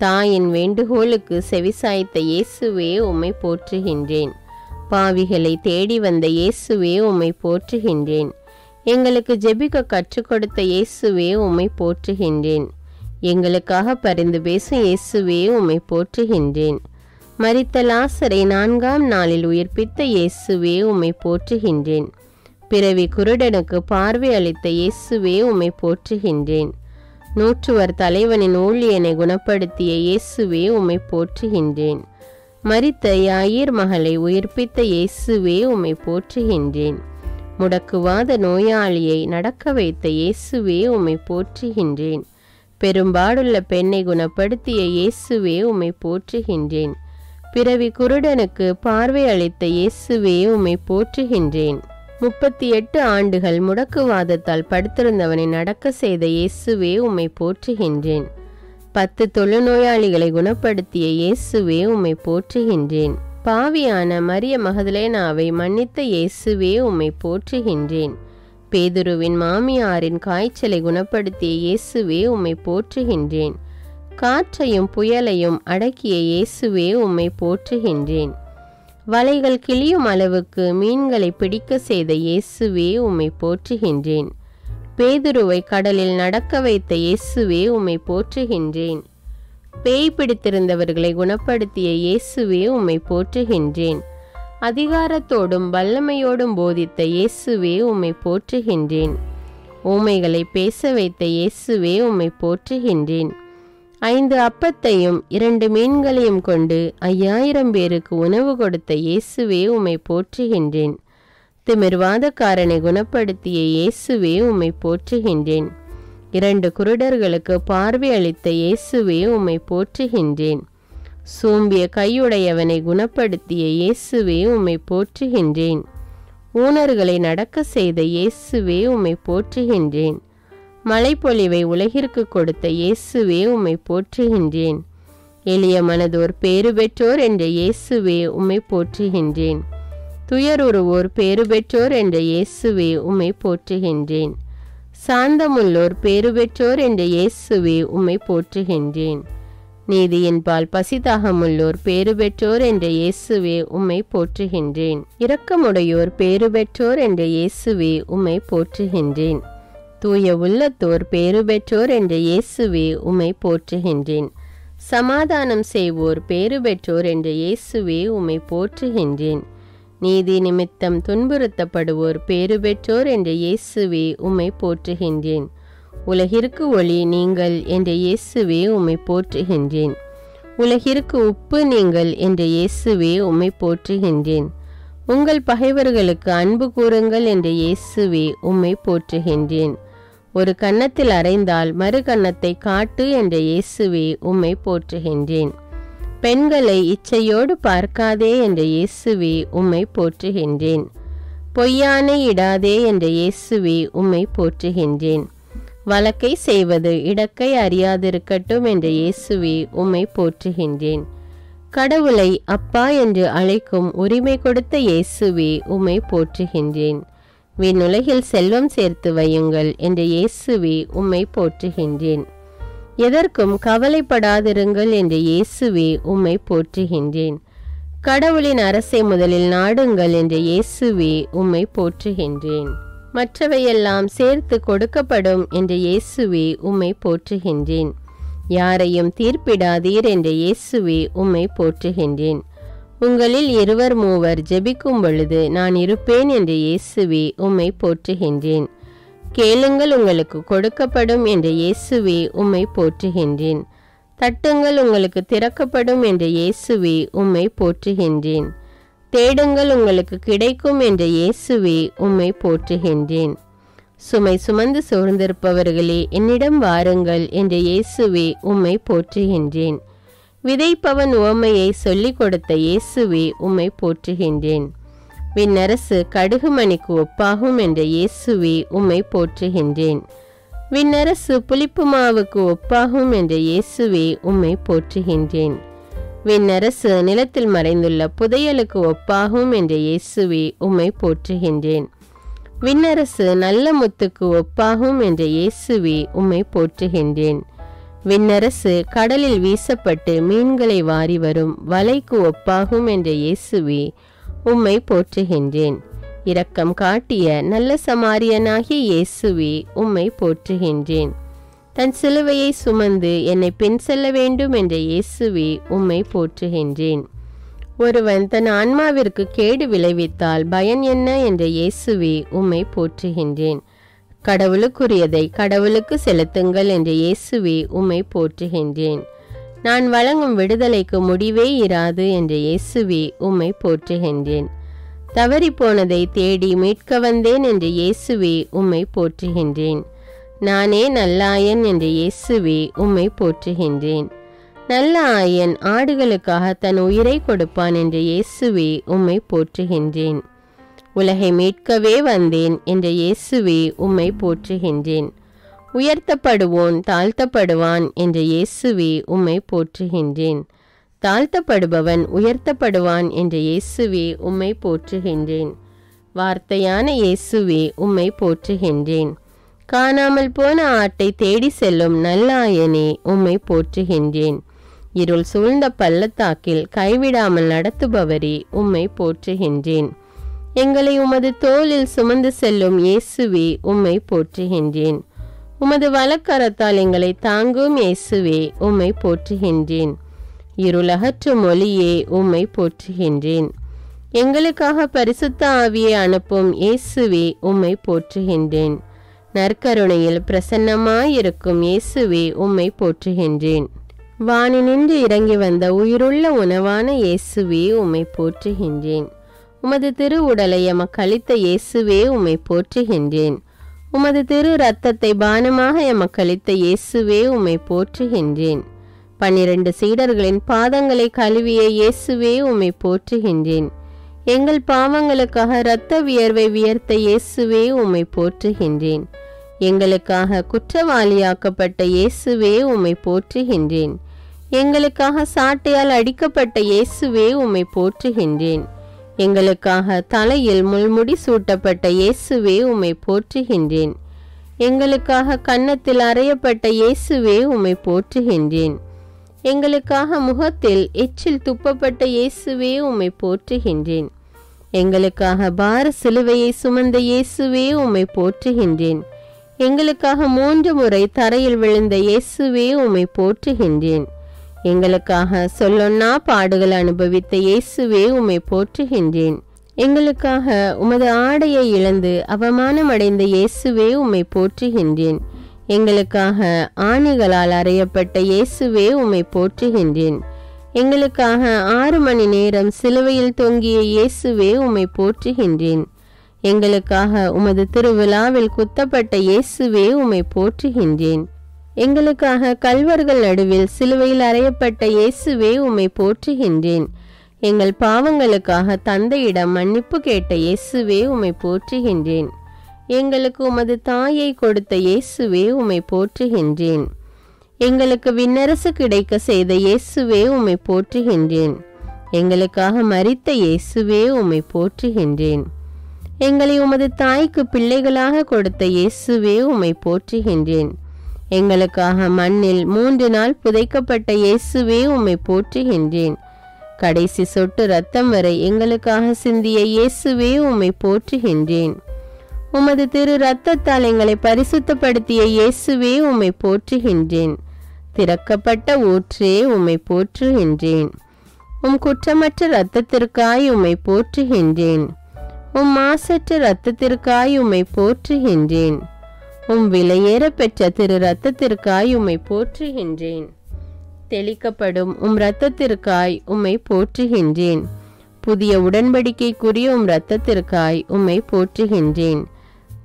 தாயின் வேண்டுகோளுக்கு செவிசாய்த்த இயேசுவே உம்மை போற்றுகின்றேன். பாவிகளை தேடி வந்த இயேசுவே உம்மை போற்றுகின்றேன். எங்களுக்கு ஜெபிக்க கற்றுக் கொடுத்த இயேசுவே உம்மை போற்றுகின்றேன். எங்களுக்காக பரிந்து பேசும் இயேசுவே உம்மை போற்றுகின்றேன். மரித்த லாசரை 4ஆம் நாளில் உயிர்ப்பித்த இயேசுவே உம்மை போற்றுகின்றேன். பிறவி குருடனுக்கு பார்வை அளித்த இயேசுவே உம்மை போற்றுகின்றேன். 100 தலைவனின் ஊழியனை குணப்படுத்திய இயேசுவே உம்மை போற்றுகின்றேன். மரித்த யாயிர் மகளை உயிர்ப்பித்த இயேசுவே உம்மை போற்றுகின்றேன். முடக்குவாத நோயாளியை நடக்க வைத்த இயேசுவே உம்மை போற்றுகின்றேன். பெரும்பாடுள்ள பெண்ணை குணப்படுத்திய இயேசுவே உம்மை போற்றுகின்றேன். பிறவி குருடனுக்கு பார்வை அளித்த இயேசுவே உம்மை போற்றுகின்றேன். 38 ஆண்டுகள் முடக்குவாதத்தால் படுத்திருந்தவனை நடக்க செய்த இயேசுவே உம்மை போற்றுகின்றேன். 10 தொழுநோயாளிகளை குணப்படுத்திய இயேசுவே உம்மை போற்றுகின்றேன். பாவியான மரிய மகதலேனாவை மன்னித்த இயேசுவே உம்மை போற்றுகின்றேன். பேதுருவின் மாமியாரின் காய்ச்சலை குணப்படுத்திய இயேசுவே உம்மை போற்றுகின்றேன். காற்றையும் புயலையும் அடக்கிய இயேசுவே உம்மை போற்றுகின்றேன். வலைகள் கிளியும் அளவுக்கு மீன்களை பிடிக்க செய்த இயேசுவே உம்மை போற்றுகின்றேன். பேதுருவை கடலில் நடக்க வைத்த இயேசுவே உம்மை போற்றுகின்றேன். பேய் பிடித்திருந்தவர்களை குணப்படுத்திய இயேசுவே உம்மை போற்றுகின்றேன். அதிகாரத்தோடும் வல்லமையோடும் போதித்த இயேசுவே உம்மை போற்றுகின்றேன். ஊமைகளை பேச வைத்த இயேசுவே உம்மை போற்றுகின்றேன். 5 அப்பத்தையும் 2 மீன்களையும் கொண்டு 5000 பேருக்கு உணவு கொடுத்த இயேசுவே உம்மை போற்றுகின்றேன். திமிர்வாதக்காரனை குணப்படுத்திய இயேசுவே உம்மை போற்றுகின்றேன். 2 குருடர்களுக்கு பார்வை அளித்த இயேசுவே உம்மை போற்றுகின்றேன். சோம்பிய கையுடையவனை குணப்படுத்திய இயேசுவே உம்மை போற்றுகின்றேன். ஊனர்களை நடக்க செய்த இயேசுவே உம்மை போற்றுகின்றேன். மழைப்பொழிவை உலகிற்கு கொடுத்த இயேசுவே உம்மை போற்றுகின்றேன். எளிய மனதோர் பேறு பெற்றோர் என்ற இயேசுவே உம்மை போற்றுகின்றேன். துயருருவோர் பேறு பெற்றோர் என்ற இயேசுவே உம்மை போற்றுகின்றேன். சாந்தமுள்ளோர் பேறு பெற்றோர் என்ற இயேசுவே உம்மை போற்றுகின்றேன். நீதியின் பால் பசிதாகமுள்ளோர் பேறு பெற்றோர் என்ற இயேசுவே உம்மை போற்றுகின்றேன். இரக்கமுடையோர் பேறு பெற்றோர் என்ற இயேசுவே உம்மை போற்றுகின்றேன். தூய உள்ளத்தோர் பேறு பெற்றோர் என்ற இயேசுவே உம்மை போற்றுகின்றேன். சமாதானம் செய்வோர் பேறு பெற்றோர் என்ற இயேசுவே உம்மை போற்றுகின்றேன். நீதி நிமித்தம் துன்புறுத்தப்படுவோர் பேறு பெற்றோர் என்ற இயேசுவே உம்மை போற்றுகின்றேன். உலகிற்கு ஒளி நீங்கள் என்ற இயேசுவே உம்மை போற்றுகின்றேன். உலகிற்கு உப்பு நீங்கள் என்ற இயேசுவே உம்மை போற்றுகின்றேன். உங்கள் பகைவர்களுக்கு அன்பு கூறுங்கள் என்ற இயேசுவே உம்மை போற்றுகின்றேன். ஒரு கன்னத்தில் அறைந்தால் மறு கன்னத்தை காட்டு என்ற இயேசுவே உம்மை போற்றுகின்றேன். பெண்களை இச்சையோடு பார்க்காதே என்ற இயேசுவே உம்மை போற்றுகின்றேன். பொய்யானை இடாதே என்ற இயேசுவே உம்மை போற்றுகின்றேன். வழக்கை செய்வது இடக்கை அறியாதிருக்கட்டும் என்ற இயேசுவே உம்மை போற்றுகின்றேன். கடவுளை அப்பா என்று அழைக்கும் உரிமை கொடுத்த இயேசுவே உம்மை போற்றுகின்றேன். விண்ணுலகில் செல்வம் சேர்த்து வையுங்கள் என்ற இயேசுவே உம்மை போற்றுகின்றேன். எதற்கும் கவலைப்படாதிருங்கள் என்ற இயேசுவே உம்மை போற்றுகின்றேன். கடவுளின் அரசை முதலில் நாடுங்கள் என்ற இயேசுவே உம்மை போற்றுகின்றேன். மற்றவையெல்லாம் சேர்த்து கொடுக்கப்படும் என்ற இயேசுவே உம்மை போற்றுகின்றேன். யாரையும் தீர்ப்பிடாதீர் என்ற இயேசுவே உம்மை போற்றுகின்றேன். உங்களில் 2-3 ஜெபிக்கும் பொழுது நான் இருப்பேன் என்ற இயேசுவே உம்மை போற்றுகின்றேன். கேளுங்கள் உங்களுக்கு கொடுக்கப்படும் என்ற இயேசுவே உம்மை போற்றுகின்றேன். தட்டுங்கள் உங்களுக்கு திறக்கப்படும் என்ற இயேசுவே உம்மை போற்றுகின்றேன். தேடுங்கள் உங்களுக்கு கிடைக்கும் என்ற இயேசுவே உம்மை போற்றுகின்றேன். சுமை சுமந்து சோர்ந்திருப்பவர்களே என்னிடம் வாருங்கள் என்ற இயேசுவே உம்மை போற்றுகின்றேன். விதைப்பவன் உவமையை சொல்லிக் கொடுத்த இயேசுவே உம்மை போற்றுகின்றேன். விண்ணரசு கடுகு மணிக்கு ஒப்பாகும் என்ற இயேசுவே உம்மை போற்றுகின்றேன். விண்ணரசு புளிப்பு மாவுக்கு ஒப்பாகும் என்ற இயேசுவே உம்மை போற்றுகின்றேன். விண்ணரசு நிலத்தில் மறைந்துள்ள புதையலுக்கு ஒப்பாகும் என்ற இயேசுவே உம்மை போற்றுகின்றேன். விண்ணரசு நல்ல முத்துக்கு ஒப்பாகும் என்ற இயேசுவே உம்மை போற்றுகின்றேன். விண்ணரசு கடலில் வீசப்பட்டு மீன்களை வாரி வரும் வலைக்கு ஒப்பாகும் என்ற இயேசுவே உம்மை போற்றுகின்றேன். இரக்கம் காட்டிய நல்ல சமாரியனாகிய இயேசுவே உம்மை போற்றுகின்றேன். தன் சிலுவையை சுமந்து என்னை பின் செல்ல வேண்டும் என்ற இயேசுவே உம்மை போற்றுகின்றேன். ஒருவன் தன் ஆன்மாவிற்கு கேடு விளைவித்தால் பயன் என்ன என்ற இயேசுவே உம்மை போற்றுகின்றேன். கடவுளுக்குரியதை கடவுளுக்கு செலுத்துங்கள் என்ற இயேசுவே உம்மை போற்றுகின்றேன். நான் வழங்கும் விடுதலைக்கு முடிவே இராது என்ற இயேசுவே உம்மை போற்றுகின்றேன். தவறிப்போனதை தேடி மீட்க வந்தேன் என்ற இயேசுவே உம்மை போற்றுகின்றேன். நானே நல்லாயன் என்ற இயேசுவே உம்மை போற்றுகின்றேன். நல்ல ஆயன் ஆடுகளுக்காக தன் உயிரை கொடுப்பான் என்ற இயேசுவே உம்மை போற்றுகின்றேன். உலகை மீட்கவே வந்தேன் என்ற இயேசுவே உம்மை போற்றுகின்றேன். உயர்த்தப்படுவோன் தாழ்த்தப்படுவான் என்ற இயேசுவே உம்மை போற்றுகின்றேன். தாழ்த்தப்படுபவன் உயர்த்தப்படுவான் என்ற இயேசுவே உம்மை போற்றுகின்றேன். வார்த்தையான இயேசுவே உம்மை போற்றுகின்றேன். காணாமல் போன ஆட்டை தேடி செல்லும் நல்லாயனே உம்மை போற்றுகின்றேன். இருள் சூழ்ந்த பள்ளத்தாக்கில் கைவிடாமல் நடத்துபவரே உம்மை போற்றுகின்றேன். எங்களை உமது தோளில் சுமந்து செல்லும் இயேசுவே உம்மை போற்றுகின்றேன். உமது வலக்கரத்தால் எங்களை தாங்கும் இயேசுவே உம்மை போற்றுகின்றேன். இருளகற்றும் ஒளியே உம்மை போற்றுகின்றேன். எங்களுக்காக பரிசுத்த ஆவியை அனுப்பும் இயேசுவே உம்மை போற்றுகின்றேன். நற்கருணையில் பிரசன்னமாயிருக்கும் இயேசுவே உம்மை போற்றுகின்றேன். வானினின்று இறங்கி வந்த உயிருள்ள உணவான இயேசுவே உம்மை போற்றுகின்றேன். உமது திரு உடலை எமக்களித்த இயேசுவே உம்மை போற்றுகின்றேன். உமது திரு இரத்தத்தை பானமாக எமக்களித்த இயேசுவே உம்மை போற்றுகின்றேன். 12 சீடர்களின் பாதங்களை கழுவிய இயேசுவே உம்மை போற்றுகின்றேன். எங்கள் பாவங்களுக்காக இரத்த வியர்வை வியர்த்த இயேசுவே உம்மை போற்றுகின்றேன். எங்களுக்காக குற்றவாளியாக்கப்பட்ட இயேசுவே உம்மை போற்றுகின்றேன். எங்களுக்காக சாட்டையால் அடிக்கப்பட்ட இயேசுவே உம்மை போற்றுகின்றேன். எங்களுக்காக தலையில் முள்முடி சூட்டப்பட்ட இயேசுவே உம்மை போற்றுகின்றேன். எங்களுக்காக கன்னத்தில் அறையப்பட்ட இயேசுவே உம்மை போற்றுகின்றேன். எங்களுக்காக முகத்தில் எச்சில் துப்பப்பட்ட இயேசுவே உம்மை போற்றுகின்றேன். எங்களுக்காக பார சிலுவையை சுமந்த இயேசுவே உம்மை போற்றுகின்றேன். எங்களுக்காக 3 முறை தரையில் விழுந்த இயேசுவே உம்மை போற்றுகின்றேன். எங்களுக்காக சொல்லொன்னா பாடுகள் அனுபவித்த இயேசுவே உம்மை போற்றுகின்றேன். எங்களுக்காக உமது ஆடையை இழந்து அவமானம் அடைந்த இயேசுவே உம்மை போற்றுகின்றேன். எங்களுக்காக ஆணிகளால் அறையப்பட்ட இயேசுவே உம்மை போற்றுகின்றேன். எங்களுக்காக 6 மணி நேரம் சிலுவையில் தொங்கிய இயேசுவே உம்மை போற்றுகின்றேன். எங்களுக்காக உமது திருவிழாவில் குத்தப்பட்ட இயேசுவே உம்மை போற்றுகின்றேன். எங்களுக்காக கல்வர்கள் நடுவில் சிலுவையில் அறையப்பட்ட இயேசுவே உம்மை போற்றுகின்றேன். எங்கள் பாவங்களுக்காக தந்தையிடம் மன்னிப்பு கேட்ட இயேசுவே உம்மை போற்றுகின்றேன். எங்களுக்கு உமது தாயை கொடுத்த இயேசுவே உம்மை போற்றுகின்றேன். எங்களுக்கு விண்ணரசு கிடைக்க செய்த இயேசுவே உம்மை போற்றுகின்றேன். எங்களுக்காக மரித்த இயேசுவே உம்மை போற்றுகின்றேன். எங்களை உமது தாய்க்கு பிள்ளைகளாக கொடுத்த இயேசுவே உம்மை போற்றுகின்றேன். எங்களுக்காக மண்ணில் 3 நாள் புதைக்கப்பட்ட இயேசுவே உம்மை போற்றுகின்றேன். கடைசி சொட்டு இரத்தம் வரை எங்களுக்காக சிந்திய இயேசுவே உம்மை போற்றுகின்றேன். உமது திரு இரத்தத்தால் எங்களை பரிசுத்தப்படுத்திய இயேசுவே உம்மை போற்றுகின்றேன். திறக்கப்பட்ட ஊற்றே உம்மை போற்றுகின்றேன். உம் குற்றமற்ற இரத்தத்திற்காய் உம்மை போற்றுகின்றேன். உம் மாசற்ற இரத்தத்திற்காய் உம்மை போற்றுகின்றேன். உம் விலையேற பெற்ற திரு இரத்தத்திற்காய் உம்மை போற்றுகின்றேன். தெளிக்கப்படும் உம் இரத்தத்திற்காய் உம்மை போற்றுகின்றேன். புதிய உடன்படிக்கைக்குரிய உம் இரத்தத்திற்காய் உம்மை போற்றுகின்றேன்.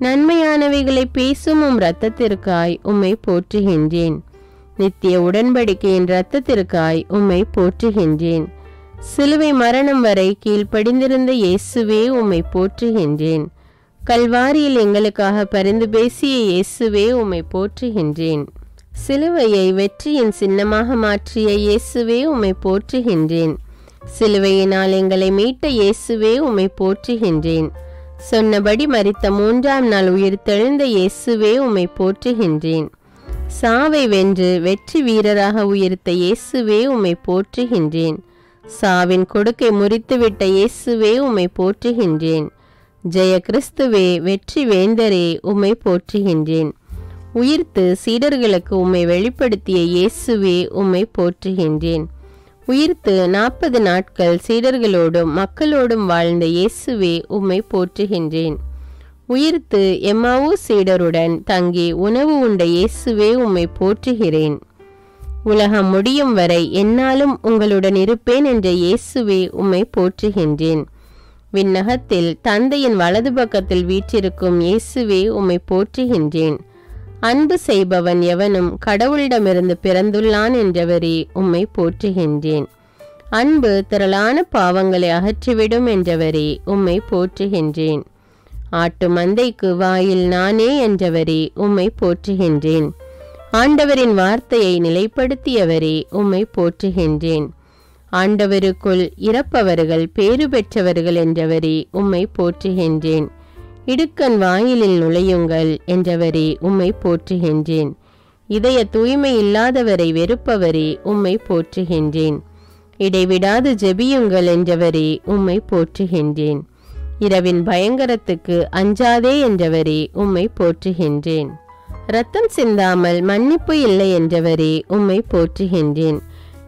நன்மையானவைகளை பேசும் உம் இரத்தத்திற்காய் உம்மை போற்றுகின்றேன். நித்திய உடன்படிக்கையின் இரத்தத்திற்காய் உம்மை போற்றுகின்றேன். சிலுவை மரணம் வரை கீழ்ப்படிந்திருந்த இயேசுவே உம்மை போற்றுகின்றேன். கல்வாரியில் எங்களுக்காக பரிந்து பேசிய இயேசுவே உம்மை போற்றுகின்றேன். சிலுவையை வெற்றியின் சின்னமாக மாற்றிய இயேசுவே உம்மை போற்றுகின்றேன். சிலுவையினால் எங்களை மீட்ட இயேசுவே உம்மை போற்றுகின்றேன். சொன்னபடி மரித்த 3ஆம் நாள் உயிர்த்தெழுந்த இயேசுவே உம்மை போற்றுகின்றேன். சாவை வென்று வெற்றி வீரராக உயிர்த்த இயேசுவே உம்மை போற்றுகின்றேன். சாவின் கொடுக்கை முறித்துவிட்ட இயேசுவே உம்மை போற்றுகின்றேன். ஜெய கிறிஸ்துவே, வெற்றி வேந்தரே, உம்மை போற்றுகின்றேன். உயிர்த்து சீடர்களுக்கு உம்மை வெளிப்படுத்திய இயேசுவே உம்மை போற்றுகின்றேன். உயிர்த்து 40 நாட்கள் சீடர்களோடும் மக்களோடும் வாழ்ந்த இயேசுவே உம்மை போற்றுகின்றேன். உயிர்த்து எம்மாவு சீடருடன் தங்கி உணவு உண்ட இயேசுவே உம்மை போற்றுகிறேன். உலகம் முடியும் வரை என்னாலும் உங்களுடன் இருப்பேன் என்ற இயேசுவே உம்மை போற்றுகின்றேன். விண்ணகத்தில் தந்தையின் வலது பக்கத்தில் வீற்றிருக்கும் இயேசுவே உம்மை போற்றுகின்றேன். அன்பு செய்பவன் எவனும் கடவுளிடமிருந்து பிறந்துள்ளான் என்றவரே உம்மை போற்றுகின்றேன். அன்பு திரளான பாவங்களை அகற்றிவிடும் என்றவரே உம்மை போற்றுகின்றேன். ஆட்டு மந்தைக்கு வாயில் நானே என்றவரே உம்மை போற்றுகின்றேன். ஆண்டவரின் வார்த்தையை நிலைப்படுத்தியவரே உம்மை போற்றுகின்றேன். ஆண்டவருக்குள் இறப்பவர்கள் பேறு பெற்றவர்கள் என்றவரே உம்மை போற்றுகின்றேன். இடுக்கண் வாயிலில் நுழையுங்கள் என்றவரே உம்மை போற்றுகின்றேன். இதய தூய்மை இல்லாதவரை வெறுப்பவரே உம்மை போற்றுகின்றேன். இடைவிடாது ஜெபியுங்கள் என்றவரே உம்மை போற்றுகின்றேன். இரவின் பயங்கரத்துக்கு அஞ்சாதே என்றவரே உம்மை போற்றுகின்றேன். இரத்தம் சிந்தாமல் மன்னிப்பு இல்லை என்றவரே உம்மை போற்றுகின்றேன்.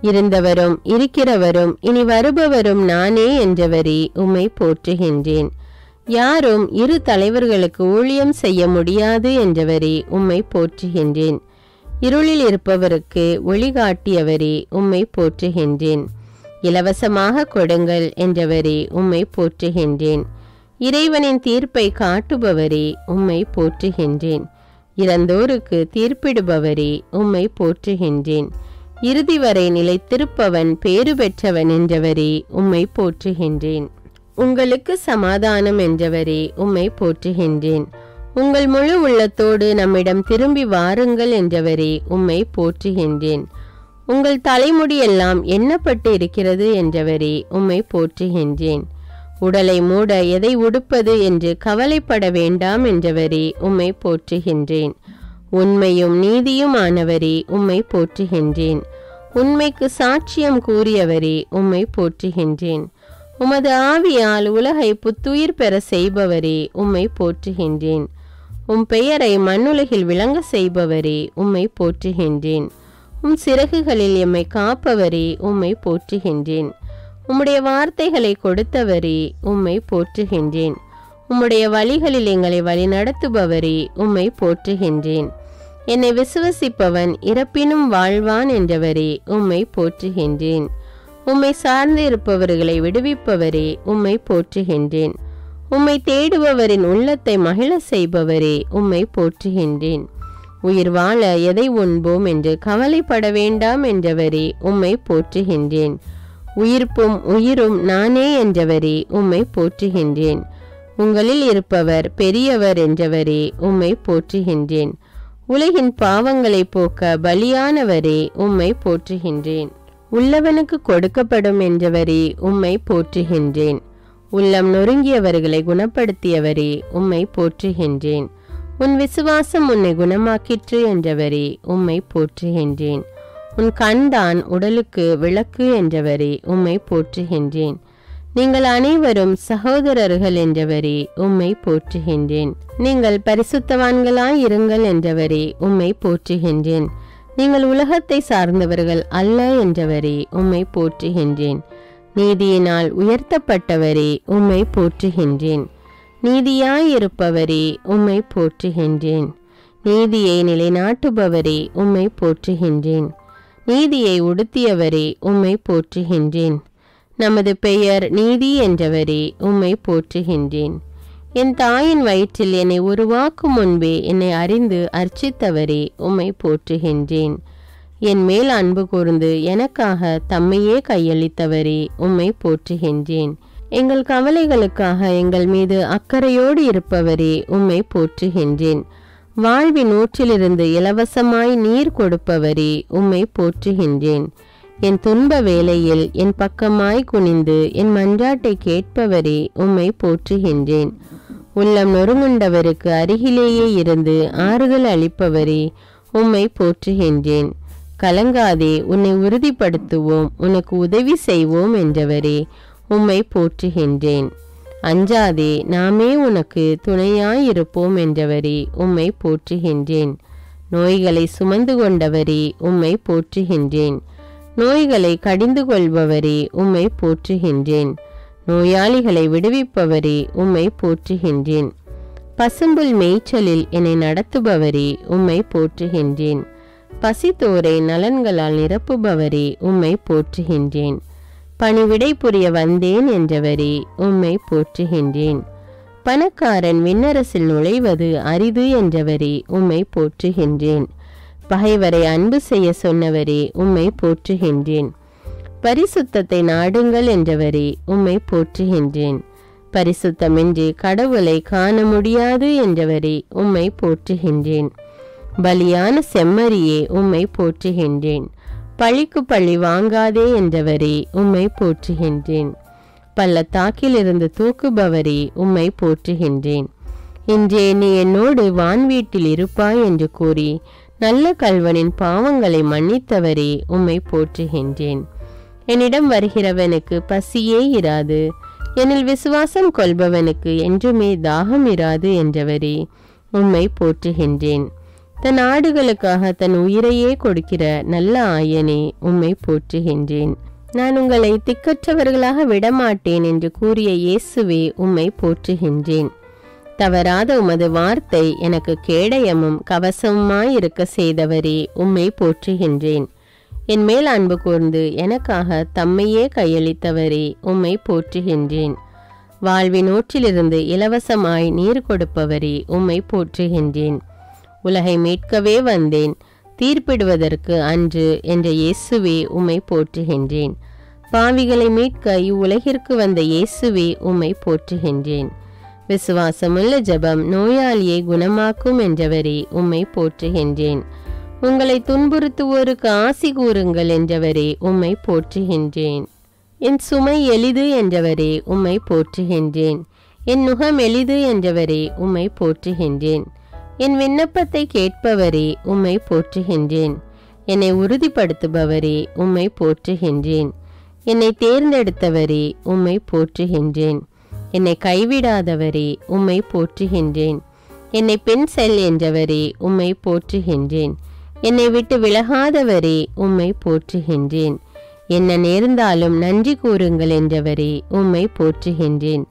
இருந்தவரும் இருக்கிறவரும் இனி வருபவரும் நானே என்றவரே உம்மை போற்றுகின்றேன். யாரும் இரு தலைவர்களுக்கு ஊழியம் செய்ய முடியாது என்றவரே உம்மை போற்றுகின்றேன். இருளில் இருப்பவருக்கு ஒளிகாட்டியவரே உம்மை போற்றுகின்றேன். இலவசமாக கொடுங்கள் என்றவரே உம்மை போற்றுகின்றேன். இறைவனின் தீர்ப்பை காட்டுபவரே உம்மை போற்றுகின்றேன். இறந்தோருக்கு தீர்ப்பிடுபவரே உம்மை போற்றுகின்றேன். இறுதி வரை நிலைத்திருப்பவன் பேறு பெற்றவன் என்றவரே உம்மை போற்றுகின்றேன். உங்களுக்கு சமாதானம் என்றவரே உம்மை போற்றுகின்றேன். உங்கள் முழு உள்ளத்தோடு நம்மிடம் திரும்பி வாருங்கள் என்றவரே உம்மை போற்றுகின்றேன். உங்கள் தலைமுடியெல்லாம் எண்ணப்பட்டு இருக்கிறது என்றவரே உம்மை போற்றுகின்றேன். உடலை மூட எதை உடுப்பது என்று கவலைப்பட வேண்டாம் என்றவரே உம்மை போற்றுகின்றேன். உண்மையும் நீதியும் ஆனவரே உம்மை போற்றுகின்றேன். உண்மைக்கு சாட்சியம் கூறியவரே உம்மை போற்றுகின்றேன். உமது ஆவியால் உலகை புத்துயிர் பெற செய்பவரே உம்மை போற்றுகின்றேன். உம் பெயரை மண்ணுலகில் விளங்க செய்பவரே உம்மை போற்றுகின்றேன். சிறகுகளில் எம்மை காப்பவரே உம்மை போற்றுகின்றேன். உம்முடைய வார்த்தைகளை கொடுத்தவரே உம்மை போற்றுகின்றேன். உம்முடைய வழிகளில் எங்களை வழிநடத்துபவரே உம்மை போற்றுகின்றேன். என்னை விசுவசிப்பவன் இறப்பினும் வாழ்வான் என்றவரே உம்மை போற்றுகின்றேன். உம்மை சார்ந்து இருப்பவர்களை விடுவிப்பவரே உம்மை போற்றுகின்றேன். உம்மை தேடுபவரின் உள்ளத்தை மகிழ செய்பவரே உம்மை போற்றுகின்றேன். உயிர் வாழ எதை உண்போம் என்று கவலைப்பட வேண்டாம் என்றவரே உம்மை போற்றுகின்றேன். உயிர்ப்பும் உயிரும் நானே என்றவரே உம்மை போற்றுகின்றேன். உங்களில் இருப்பவர் பெரியவர் என்றவரே உம்மை போற்றுகின்றேன். உலகின் பாவங்களை போக்க பலியானவரே உம்மை போற்றுகின்றேன். உள்ளவனுக்கு கொடுக்கப்படும் என்றவரே உம்மை போற்றுகின்றேன். உள்ளம் நொறுங்கியவர்களை குணப்படுத்தியவரே உம்மை போற்றுகின்றேன். உன் விசுவாசம் உன்னை குணமாக்கிற்று என்றவரே உம்மை போற்றுகின்றேன். உன் கண்தான் உடலுக்கு விளக்கு என்றவரே உம்மை போற்றுகின்றேன். நீங்கள் அனைவரும் சகோதரர்கள் என்றவரே உம்மை போற்றுகின்றேன். நீங்கள் பரிசுத்தவான்களாய் இருங்கள் என்றவரே உம்மை போற்றுகின்றேன். நீங்கள் உலகத்தை சார்ந்தவர்கள் அல்ல என்றவரே உம்மை போற்றுகின்றேன். நீதியினால் உயர்த்தப்பட்டவரே உம்மை போற்றுகின்றேன். நீதியாயிருப்பவரே உம்மை போற்றுகின்றேன். நீதியை நிலைநாட்டுபவரே உம்மை போற்றுகின்றேன். நீதியை உடுத்தியவரே உம்மை போற்றுகின்றேன். நமது பெயர் நீதி என்றவரே உம்மை போற்றுகின்றேன். என் தாயின் வயிற்றில் என்னை உருவாக்கும் முன்பே என்னை அறிந்து அர்ச்சித்தவரே உம்மை போற்றுகின்றேன். என் மேல் அன்பு கூர்ந்து எனக்காக தம்மையே கையளித்தவரே உம்மை போற்றுகின்றேன். எங்கள் கவலைகளுக்காக எங்கள் மீது அக்கறையோடு இருப்பவரே உம்மை போற்றுகின்றேன். வாழ்வின் ஊற்றிலிருந்து இலவசமாய் நீர் கொடுப்பவரே உம்மை போற்றுகின்றேன். என் துன்ப வேளையில் என் பக்கமாய் குனிந்து என் மன்றாட்டை கேட்பவரே உம்மை போற்றுகின்றேன். உள்ளம் நொறுங்குண்டவருக்கு அருகிலேயே இருந்து ஆறுதல் அளிப்பவரே உம்மை போற்றுகின்றேன். கலங்காதே, உன்னை உறுதிப்படுத்துவோம், உனக்கு உதவி செய்வோம் என்றவரே உம்மை போற்றுகின்றேன். அஞ்சாதே, நாமே உனக்கு துணையாயிருப்போம் என்றவரே உம்மை போற்றுகின்றேன். நோய்களை சுமந்து கொண்டவரே உம்மை போற்றுகின்றேன். நோய்களை கடிந்து கொள்பவரே உம்மை போற்றுகின்றேன். நோயாளிகளை விடுவிப்பவரே உம்மை போற்றுகின்றேன். பசும்புல் மேய்ச்சலில் என்னை நடத்துபவரே உம்மை போற்றுகின்றேன். பசித்தோரை நலன்களால் நிரப்புபவரே உம்மை போற்றுகின்றேன். பணிவிடை புரிய வந்தேன் என்றவரே உம்மை போற்றுகின்றேன். பணக்காரன் விண்ணரசில் நுழைவது அரிது என்றவரே உம்மை போற்றுகின்றேன். பகைவரை அன்பு செய்ய சொன்னவரே உம்மை போற்றுகின்றேன். பரிசுத்தத்தை நாடுங்கள் என்றவரே உம்மை போற்றுகின்றேன். பரிசுத்தமின்றி கடவுளை காண முடியாது என்றவரே உம்மை போற்றுகின்றேன். பலியான செம்மறியே உம்மை போற்றுகின்றேன். பழிக்கு பழி வாங்காதே என்றவரே உம்மை போற்றுகின்றேன். பள்ளத்தாக்கிலிருந்து தூக்குபவரே உம்மை போற்றுகின்றேன். இன்றே நீ என்னோடு வான்வீட்டில் இருப்பாய் என்று கூறி நல்ல கல்வனின் பாவங்களை மன்னித்தவரே உம்மை போற்றுகின்றேன். என்னிடம் வருகிறவனுக்கு பசியே இராது, என்னில் விசுவாசம் கொள்பவனுக்கு என்றுமே தாகம் இராது என்றவரே உம்மை போற்றுகின்றேன். தன் ஆடுகளுக்காக தன் உயிரையே கொடுக்கிற நல்ல ஆயனே உம்மை போற்றுகின்றேன். நான் உங்களை திக்கற்றவர்களாக விடமாட்டேன் என்று கூறிய இயேசுவே உம்மை போற்றுகின்றேன். தவறாத உமது வார்த்தை எனக்கு கேடயமும் கவசமுமாயிருக்க செய்தவரே உம்மை போற்றுகின்றேன். என் மேல் அன்பு கூர்ந்து எனக்காக தம்மையே கையளித்தவரே உம்மை போற்றுகின்றேன். வாழ்வின் ஊற்றிலிருந்து இலவசமாய் நீர் கொடுப்பவரே உம்மை போற்றுகின்றேன். உலகை மீட்கவே வந்தேன், தீர்ப்பிடுவதற்கு அன்று என்ற இயேசுவே உம்மை போற்றுகின்றேன். பாவிகளை மீட்க இவ்வுலகிற்கு வந்த இயேசுவே உம்மை போற்றுகின்றேன். விசுவாசமுள்ள ஜெபம் நோயாளியை குணமாக்கும் என்றவரே உம்மை போற்றுகின்றேன். உங்களை துன்புறுத்துவோருக்கு ஆசி கூறுங்கள் என்றவரே உம்மை போற்றுகின்றேன். என் சுமை எளிது என்றவரே உம்மை போற்றுகின்றேன். என் நுகம் எளிது என்றவரே உம்மை போற்றுகின்றேன். என் விண்ணப்பத்தை கேட்பவரே உம்மை போற்றுகின்றேன். என்னை உறுதிப்படுத்துபவரே உம்மை போற்றுகின்றேன். என்னை தேர்ந்தெடுத்தவரே உம்மை போற்றுகின்றேன். என்னை கைவிடாதவரே உம்மை போற்றுகின்றேன். என்னை பெண் செல் என்றவரே உம்மை போற்றுகின்றேன். என்னை விட்டு விலகாதவரே உம்மை போற்றுகின்றேன். என்ன நேர்ந்தாலும் நன்றி கூறுங்கள் என்றவரே உம்மை போற்றுகின்றேன்.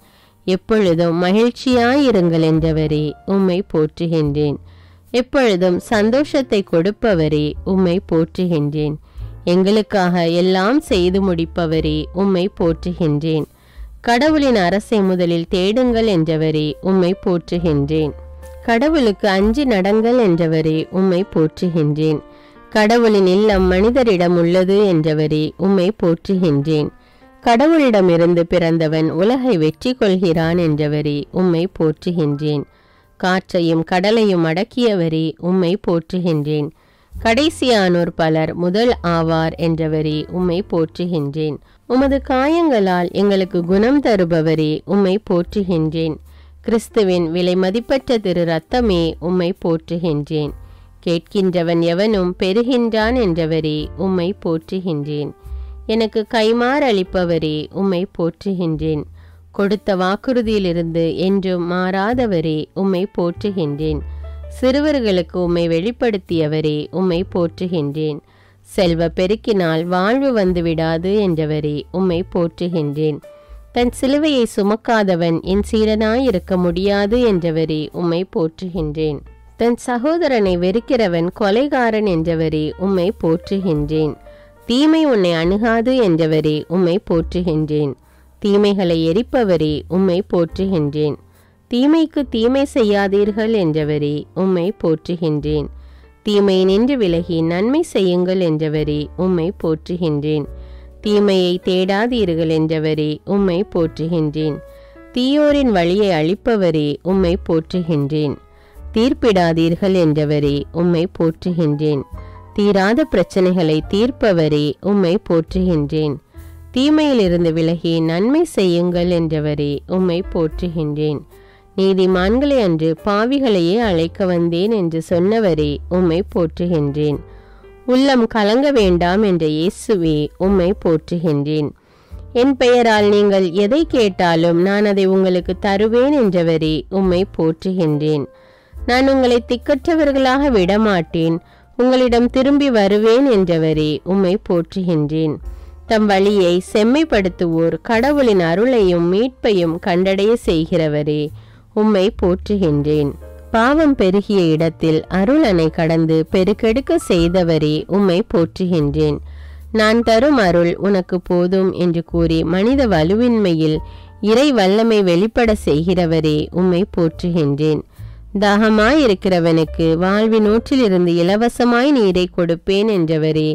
எப்பொழுதும் மகிழ்ச்சியாயிருங்கள் என்றவரே உம்மை போற்றுகின்றேன். எப்பொழுதும் சந்தோஷத்தை கொடுப்பவரே உம்மை போற்றுகின்றேன். எங்களுக்காக எல்லாம் செய்து முடிப்பவரே உம்மை போற்றுகின்றேன். கடவுளின் அரசை முதலில் தேடுங்கள் என்றவரே உம்மை போற்றுகின்றேன். கடவுளுக்கு அஞ்சி நடங்கள் என்றவரே உம்மை போற்றுகின்றேன். கடவுளின் இல்லம் மனிதரிடம் உள்ளது என்றவரே உம்மை போற்றுகின்றேன். கடவுளிடமிருந்து பிறந்தவன் உலகை வெற்றி கொள்கிறான் என்றவரே உம்மை போற்றுகின்றேன். காற்றையும் கடலையும் அடக்கியவரே உம்மை போற்றுகின்றேன். கடைசியானோர் பலர் முதல் ஆவார் என்றவரே உம்மை போற்றுகின்றேன். உமது காயங்களால் எங்களுக்கு குணம் தருபவரே உம்மை போற்றுகின்றேன். கிறிஸ்துவின் விலை மதிப்பற்ற திரு ரத்தமே உம்மை போற்றுகின்றேன். கேட்கின்றவன் எவனும் பெறுகின்றான் என்றவரே உம்மை போற்றுகின்றேன். எனக்கு கைமாறளிப்பவரே உம்மை போற்றுகின்றேன். கொடுத்த வாக்குறுதியிலிருந்து என்றும் மாறாதவரே உம்மை போற்றுகின்றேன். சிறுவர்களுக்கு உம்மை வெளிப்படுத்தியவரே உம்மை போற்றுகின்றேன். செல்வ பெருக்கினால் வாழ்வு வந்துவிடாது என்றவரே உம்மை போற்றுகின்றேன். தன் சிலுவையை சுமக்காதவன் என் சீடனாயிருக்க முடியாது என்றவரே உம்மை போற்றுகின்றேன். தன் சகோதரனை வெறுக்கிறவன் கொலைகாரன் என்றவரே உம்மை போற்றுகின்றேன். தீமை உன்னை அணுகாது என்றவரே உம்மை போற்றுகின்றேன். தீமைகளை எரிப்பவரே உம்மை போற்றுகின்றேன். தீமைக்கு தீமை செய்யாதீர்கள் என்றவரே உம்மை போற்றுகின்றேன். தீமை நின்று விலகி நன்மை செய்யுங்கள் என்றவரே உம்மை போற்றுகின்றேன். தீமையை தேடாதீர்கள் என்றவரே உம்மை போற்றுகின்றேன். தீயோரின் வழியை அழிப்பவரே உம்மை போற்றுகின்றேன். தீர்ப்பிடாதீர்கள் என்றவரே உம்மை போற்றுகின்றேன். தீராத பிரச்சனைகளை தீர்ப்பவரே உம்மை போற்றுகின்றேன். தீமையிலிருந்து விலகி நன்மை செய்யுங்கள் என்றவரே உம்மை போற்றுகின்றேன். நீதிமான்களை அன்று பாவிகளையே அழைக்க வந்தேன் என்று சொன்னவரே உம்மை போற்றுகின்றேன். உள்ளம் கலங்க வேண்டாம் என்ற இயேசுவே உம்மை போற்றுகின்றேன். என் பெயரால் நீங்கள் எதை கேட்டாலும் நான் அதை உங்களுக்கு தருவேன் என்றவரே உம்மை போற்றுகின்றேன். நான் உங்களை திக்கற்றவர்களாக விடமாட்டேன், உங்களிடம் திரும்பி வருவேன் என்றவரே உம்மை போற்றுகின்றேன். தம் வழியை செம்மைப்படுத்துவோர் கடவுளின் அருளையும் மீட்பையும் கண்டடைய செய்கிறவரே உம்மை போற்றுகின்றேன். பாவம் பெருகிய இடத்தில் அருள் அணை கடந்து பெருக்கெடுக்க செய்தவரே உம்மை போற்றுகின்றேன். நான் தரும் அருள் உனக்கு போதும் என்று கூறி மனித வலுவின்மையில் இறை வல்லமை வெளிப்பட செய்கிறவரே உம்மை போற்றுகின்றேன். தாகமாயிருக்கிறவனுக்கு வாழ்வின் ஊற்றிலிருந்து இலவசமாய் நீரை கொடுப்பேன் என்றவரே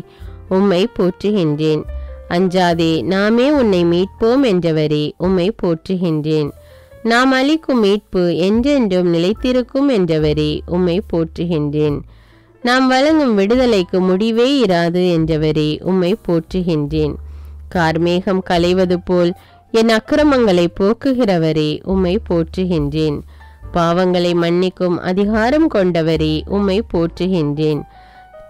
உம்மை போற்றுகின்றேன். அஞ்சாதே, நாமே உன்னை மீட்போம் என்றவரே உம்மை போற்றுகின்றேன். நாம் அளிக்கும் மீட்பு என்றென்றும் நிலைத்திருக்கும் என்றவரே உம்மை போற்றுகின்றேன். நாம் வழங்கும் விடுதலைக்கு முடிவே இராது என்றவரே உம்மை போற்றுகின்றேன். கார்மேகம் கலைவது போல் என் அக்கிரமங்களை போக்குகிறவரே உம்மை போற்றுகின்றேன். பாவங்களை மன்னிக்கும் அதிகாரம் கொண்டவரே உம்மை போற்றுகின்றேன்.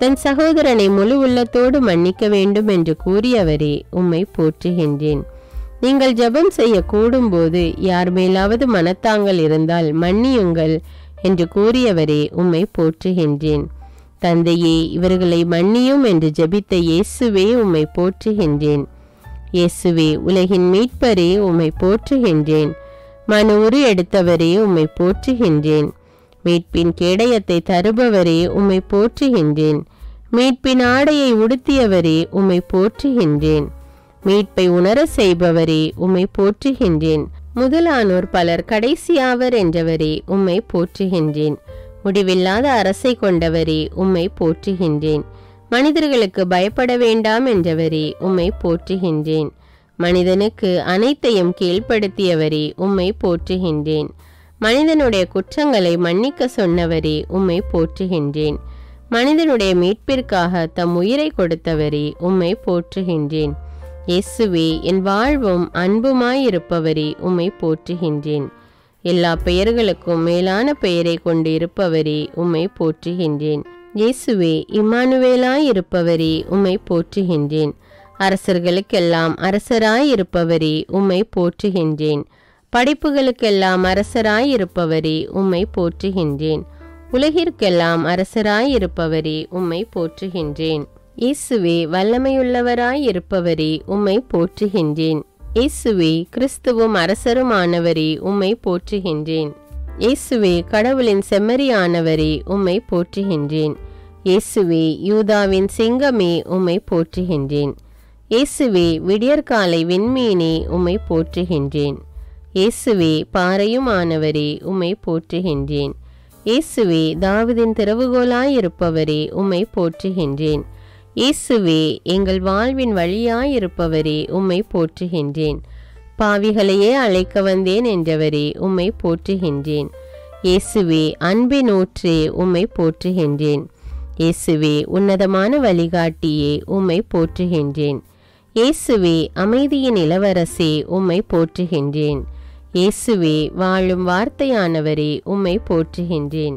தன் சகோதரனை முழு உள்ளத்தோடு மன்னிக்க வேண்டும் என்று கூறியவரே உம்மை போற்றுகின்றேன். நீங்கள் ஜெபம் செய்ய கூடும்போது யார் மேலாவது மனத்தாங்கள் இருந்தால் மன்னியுங்கள் என்று கூறியவரே உம்மை போற்றுகின்றேன். தந்தையே, இவர்களை மன்னியும் என்று ஜெபித்த இயேசுவே உம்மை போற்றுகின்றேன். இயேசுவே, உலகின் மீட்பரே உம்மை போற்றுகின்றேன். மனு உரு எடுத்தவரே உம்மை போற்றுகின்றேன். மீட்பின் கேடயத்தை தருபவரே உம்மை போற்றுகின்றேன். மீட்பின் ஆடையை உடுத்தியவரே உம்மை போற்றுகின்றேன். மீட்பை உணர செய்பவரே உம்மை போற்றுகின்றேன். முதலானோர் பலர் கடைசியாவர் என்றவரே உம்மை போற்றுகின்றேன். முடிவில்லாத அரசை கொண்டவரே உம்மை போற்றுகின்றேன். மனிதர்களுக்கு பயப்பட வேண்டாம் என்றவரே உம்மை போற்றுகின்றேன். மனிதனுக்கு அனைத்தையும் கீழ்ப்படுத்தியவரே உம்மை போற்றுகின்றேன். மனிதனுடைய குற்றங்களை மன்னிக்க சொன்னவரே உம்மை போற்றுகின்றேன். மனிதனுடைய மீட்பிற்காக தம் உயிரை கொடுத்தவரே உம்மை போற்றுகின்றேன். இயேசுவே, என் வாழ்வும் அன்புமாயிருப்பவரே உம்மை போற்றுகின்றேன். எல்லா பெயர்களுக்கும் மேலான பெயரை கொண்டு இருப்பவரே உம்மை போற்றுகின்றேன். இயேசுவே, இம்மானுவேலாயிருப்பவரே உம்மை போற்றுகின்றேன். அரசர்களுக்கெல்லாம் அரசராயிருப்பவரே உம்மை போற்றுகின்றேன். படைப்புகளுக்கெல்லாம் அரசராயிருப்பவரே உம்மை போற்றுகின்றேன். உலகிற்கெல்லாம் அரசராயிருப்பவரே, உம்மை போற்றுகின்றேன். இயேசுவே, வல்லமையுள்ளவராயிருப்பவரே, உம்மை போற்றுகின்றேன். இயேசுவே, கிறிஸ்துவும் அரசருமானவரே, உம்மை போற்றுகின்றேன். இயேசுவே, கடவுளின் செம்மறியானவரே, உம்மை போற்றுகின்றேன். இயேசுவே, யூதாவின் சிங்கமே, உம்மை போற்றுகின்றேன். இயேசுவே, விடியற்காலை விண்மீனே, உம்மை போற்றுகின்றேன். இயேசுவே, பாறையுமானவரே, உம்மை போற்றுகின்றேன். இயேசுவே, தாவீதின் திறவுகோலாயிருப்பவரே, உம்மை போற்றுகின்றேன். இயேசுவே, எங்கள் வாழ்வின் வழியாயிருப்பவரே, உம்மை போற்றுகின்றேன். பாவிகளையே அழைக்க வந்தேன் என்றவரே, உம்மை போற்றுகின்றேன். இயேசுவே, அன்பின் ஊற்றே, உம்மை போற்றுகின்றேன். இயேசுவே, உன்னதமான வழிகாட்டியே, உம்மை போற்றுகின்றேன். இயேசுவே, அமைதியின் இளவரசே, உம்மை போற்றுகின்றேன். இயேசுவே, வாழும் வார்த்தையானவரே, உம்மை போற்றுகின்றேன்.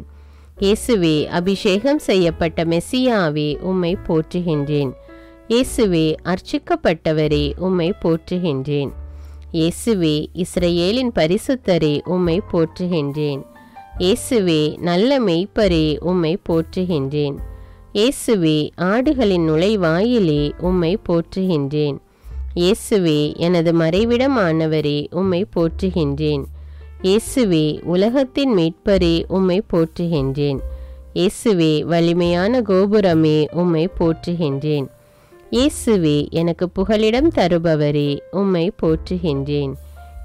இயேசுவே, அபிஷேகம் செய்யப்பட்ட மெசியாவே, உம்மை போற்றுகின்றேன். இயேசுவே, அர்ச்சிக்கப்பட்டவரே, உம்மை போற்றுகின்றேன். இயேசுவே, இஸ்ரவேலின் பரிசுத்தரே, உம்மை போற்றுகின்றேன். இயேசுவே, நல்ல மெய்ப்பரே, உம்மை போற்றுகின்றேன். இயேசுவே, ஆடுகளின் நுழைவாயிலே, உம்மை போற்றுகின்றேன். இயேசுவே, எனது மறைவிடமானவரே, உம்மை போற்றுகின்றேன். இயேசுவே, உலகத்தின் மீட்பரே, உம்மை போற்றுகின்றேன். இயேசுவே, வலிமையான கோபுரமே, உம்மை போற்றுகின்றேன். இயேசுவே, எனக்கு புகலிடம் தருபவரே, உம்மை போற்றுகின்றேன்.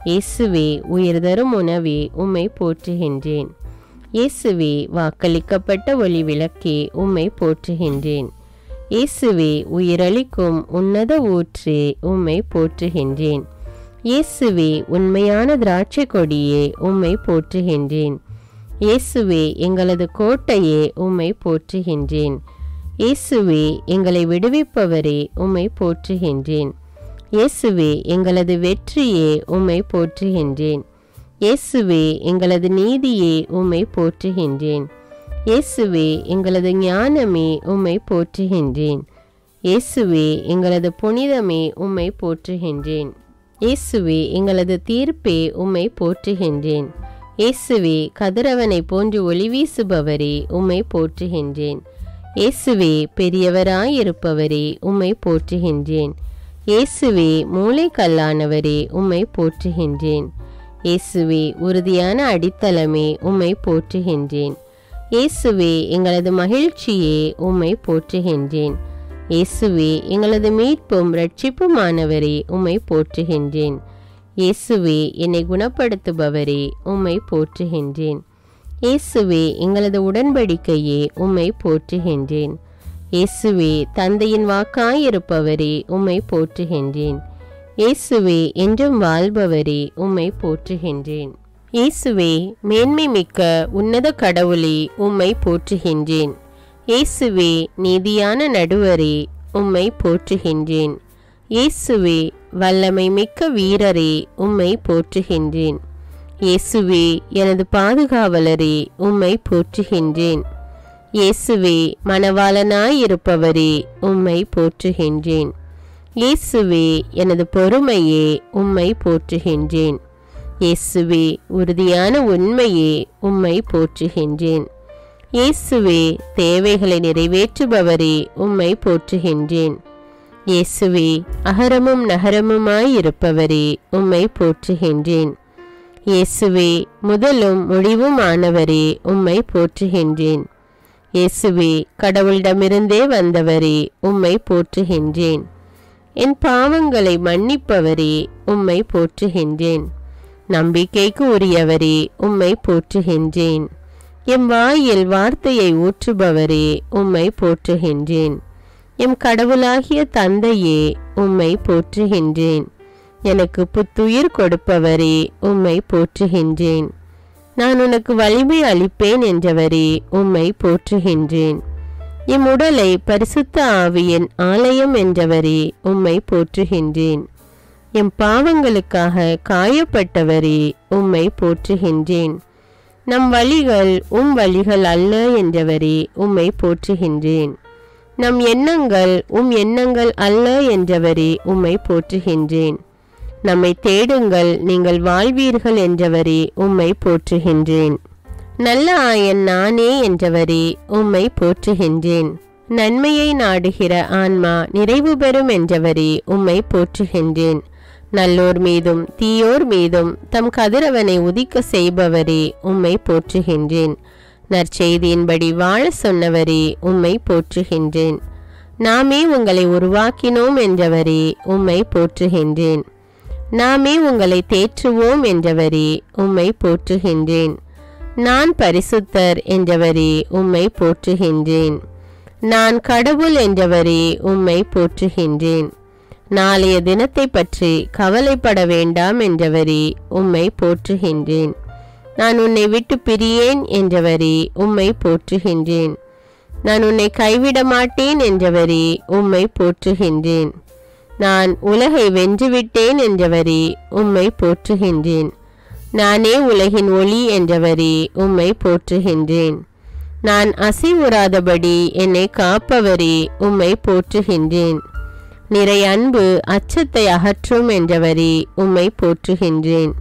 இயேசுவே, உயிர் தரும் உணவே, உம்மை போற்றுகின்றேன். இயேசுவே, வாக்களிக்கப்பட்ட ஒளி விளக்கே, உம்மை போற்றுகின்றேன். இயேசுவே, உயிரளிக்கும் உன்னத ஊற்றே, உம்மை போற்றுகின்றேன். இயேசுவே, உண்மையான திராட்சை கொடியே, உம்மை போற்றுகின்றேன். இயேசுவே, எங்களது கோட்டையே, உம்மை போற்றுகின்றேன். இயேசுவே, எங்களை விடுவிப்பவரே, உம்மை போற்றுகின்றேன். இயேசுவே, எங்களது வெற்றியே, உம்மை போற்றுகின்றேன். இயேசுவே, எங்களது நீதியே, உம்மை போற்றுகின்றேன். இயேசுவே, எங்களது ஞானமே, உம்மை போற்றுகின்றேன். இயேசுவே, எங்களது புனிதமே, உம்மை போற்றுகின்றேன். இயேசுவே, எங்களது தீர்ப்பே, உம்மை போற்றுகின்றேன். இயேசுவே, கதிரவனை போன்று ஒளி வீசுபவரே, உம்மை போற்றுகின்றேன். இயேசுவே, பெரியவராயிருப்பவரே, உம்மை போற்றுகின்றேன். இயேசுவே, மூளைக்கல்லானவரே, உம்மை போற்றுகின்றேன். இயேசுவே, உறுதியான அடித்தளமே, உம்மை போற்றுகின்றேன். இயேசுவே, எங்களது மகிழ்ச்சியே, உம்மை போற்றுகின்றேன். இயேசுவே, எங்களது மீட்பும் இரட்சிப்புமானவரே, உம்மை போற்றுகின்றேன். இயேசுவே, என்னை குணப்படுத்துபவரே, உம்மை போற்றுகின்றேன். இயேசுவே, எங்களது உடன்படிக்கையே, உம்மை போற்றுகின்றேன். இயேசுவே, தந்தையின் வாக்காயிருப்பவரே, உம்மை போற்றுகின்றேன். இயேசுவே, என்றும் வாழ்பவரே, உம்மை போற்றுகின்றேன். இயேசுவே, மேன்மை மிக்க உன்னத கடவுளே, உம்மை போற்றுகின்றேன். இயேசுவே, நீதியான நடுவரே, உம்மை போற்றுகின்றேன். இயேசுவே, வல்லமை மிக்க வீரரே, உம்மை போற்றுகின்றேன். இயேசுவே, எனது பாதுகாவலரே, உம்மை போற்றுகின்றேன். இயேசுவே, மணவாளனாயிருப்பவரே, உம்மை போற்றுகின்றேன். இயேசுவே, எனது பொறுமையே, உம்மை போற்றுகின்றேன். இயேசுவே, உறுதியான உண்மையே, உம்மை போற்றுகின்றேன். இயேசுவே, தேவைகளை நிறைவேற்றுபவரே, உம்மை போற்றுகின்றேன். இயேசுவே, அகரமும் நகரமுமாயிருப்பவரே, உம்மை போற்றுகின்றேன். இயேசுவே, முதலும் முடிவுமானவரே, உம்மை போற்றுகின்றேன். இயேசுவே, கடவுளிடமிருந்தே வந்தவரே, உம்மை போற்றுகின்றேன். என் பாவங்களை மன்னிப்பவரே, உம்மை போற்றுகின்றேன். நம்பிக்கைக்கு உரியவரே, உம்மை போற்றுகின்றேன். எம் வாயில் வார்த்தையை ஊற்றுபவரே, உம்மை போற்றுகின்றேன். எம் கடவுளாகிய தந்தையே, உம்மை போற்றுகின்றேன். எனக்கு புத்துயிர் கொடுப்பவரே, உம்மை போற்றுகின்றேன். நான் உனக்கு வலிமை அளிப்பேன் என்றவரே, உம்மை போற்றுகின்றேன். எம் உடலை பரிசுத்த ஆவியின் ஆலயம் என்றவரே, உம்மை போற்றுகின்றேன். எம் பாவங்களுக்காக காயப்பட்டவரே, உம்மை போற்றுகின்றேன். நம் வழிகள் உம் வழிகள் அல்ல என்றவரே, உம்மை போற்றுகின்றேன். நம் எண்ணங்கள் உம் எண்ணங்கள் அல்ல என்றவரே, உம்மை போற்றுகின்றேன். நம்மை தேடுங்கள், நீங்கள் வாழ்வீர்கள் என்றவரே, உம்மை போற்றுகின்றேன். நல்ல ஆயன் நானே என்றவரே உம்மை போற்றுகின்றேன். நன்மையை நாடுகிற ஆன்மா நிறைவு பெறும் என்றவரே உம்மை போற்றுகின்றேன். நல்லோர் மீதும் தீயோர் மீதும் தம் கதிரவனை உதிக்க செய்பவரே உம்மை போற்றுகின்றேன். நற்செய்தியின்படி வாழ சொன்னவரே உம்மை போற்றுகின்றேன். நாமே உங்களை உருவாக்கினோம் என்றவரே உம்மை போற்றுகின்றேன். நாமே உங்களை தேற்றுவோம் என்றவரே உம்மை போற்றுகின்றேன். நான் பரிசுத்தர் என்றவரே உம்மை போற்றுகின்றேன். நான் கடவுள் என்றவரே உம்மை போற்றுகின்றேன். நாளைய தினத்தை பற்றி கவலைப்பட வேண்டாம் என்றவரே உம்மை போற்றுகின்றேன். நான் உன்னை விட்டு பிரியேன் என்றவரே உம்மை போற்றுகின்றேன். நான் உன்னை கைவிட மாட்டேன் என்றவரே உம்மை போற்றுகின்றேன். நான் உலகை வென்றுவிட்டேன் என்றவரே உம்மை போற்றுகின்றேன். நானே உலகின் ஒளி என்றவரே உம்மை போற்றுகின்றேன். நான் அசைவுறாதபடி என்னை காப்பவரே உம்மை போற்றுகின்றேன். நிறை அன்பு அச்சத்தை அகற்றும் என்றவரே உம்மை போற்றுகின்றேன்.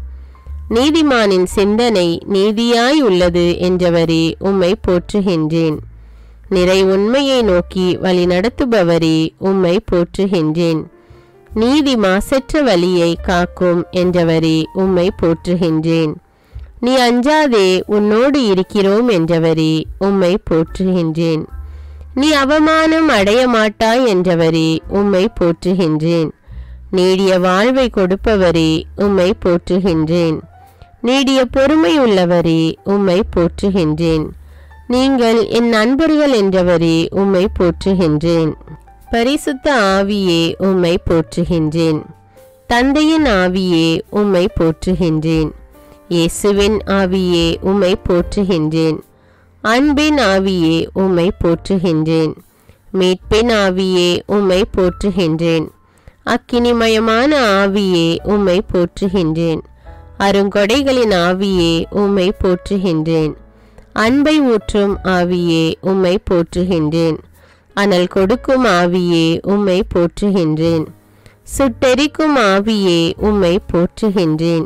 நீதிமானின் சிந்தனை நீதியாய் உள்ளது என்றவரே உம்மை போற்றுகின்றேன். நிறை உண்மையை நோக்கி வழி நடத்துபவரே உம்மை போற்றுகின்றேன். நீதி மாசற்ற வழியை காக்கும் என்றவரே உம்மை போற்றுகின்றேன். நீ அஞ்சாதே உன்னோடு இருக்கிறோம் என்றவரே உம்மை போற்றுகின்றேன். நீ அவமானம் அடைய மாட்டாய் என்றவரே உம்மை போற்றுகின்றேன். நீடிய வாழ்வை கொடுப்பவரே உம்மை போற்றுகின்றேன். நீடிய பொறுமை உள்ளவரே உம்மை போற்றுகின்றேன். நீங்கள் என் நண்பர்கள் என்றவரே உம்மை போற்றுகின்றேன். பரிசுத்த ஆவியே உம்மை போற்றுகின்றேன். தந்தையின் ஆவியே உம்மை போற்றுகின்றேன். இயேசுவின் ஆவியே உம்மை போற்றுகின்றேன். அன்பின் ஆவியே உம்மை போற்றுகின்றேன். மீட்பின் ஆவியே உம்மை போற்றுகின்றேன். அக்கினிமயமான ஆவியே உம்மை போற்றுகின்றேன். அருங்கொடைகளின் ஆவியே உம்மை போற்றுகின்றேன். அன்பை ஊற்றும் ஆவியே உம்மை போற்றுகின்றேன். அனல் கொடுக்கும் ஆவியே உம்மை போற்றுகின்றேன். சுட்டெரிக்கும் ஆவியே உம்மை போற்றுகின்றேன்.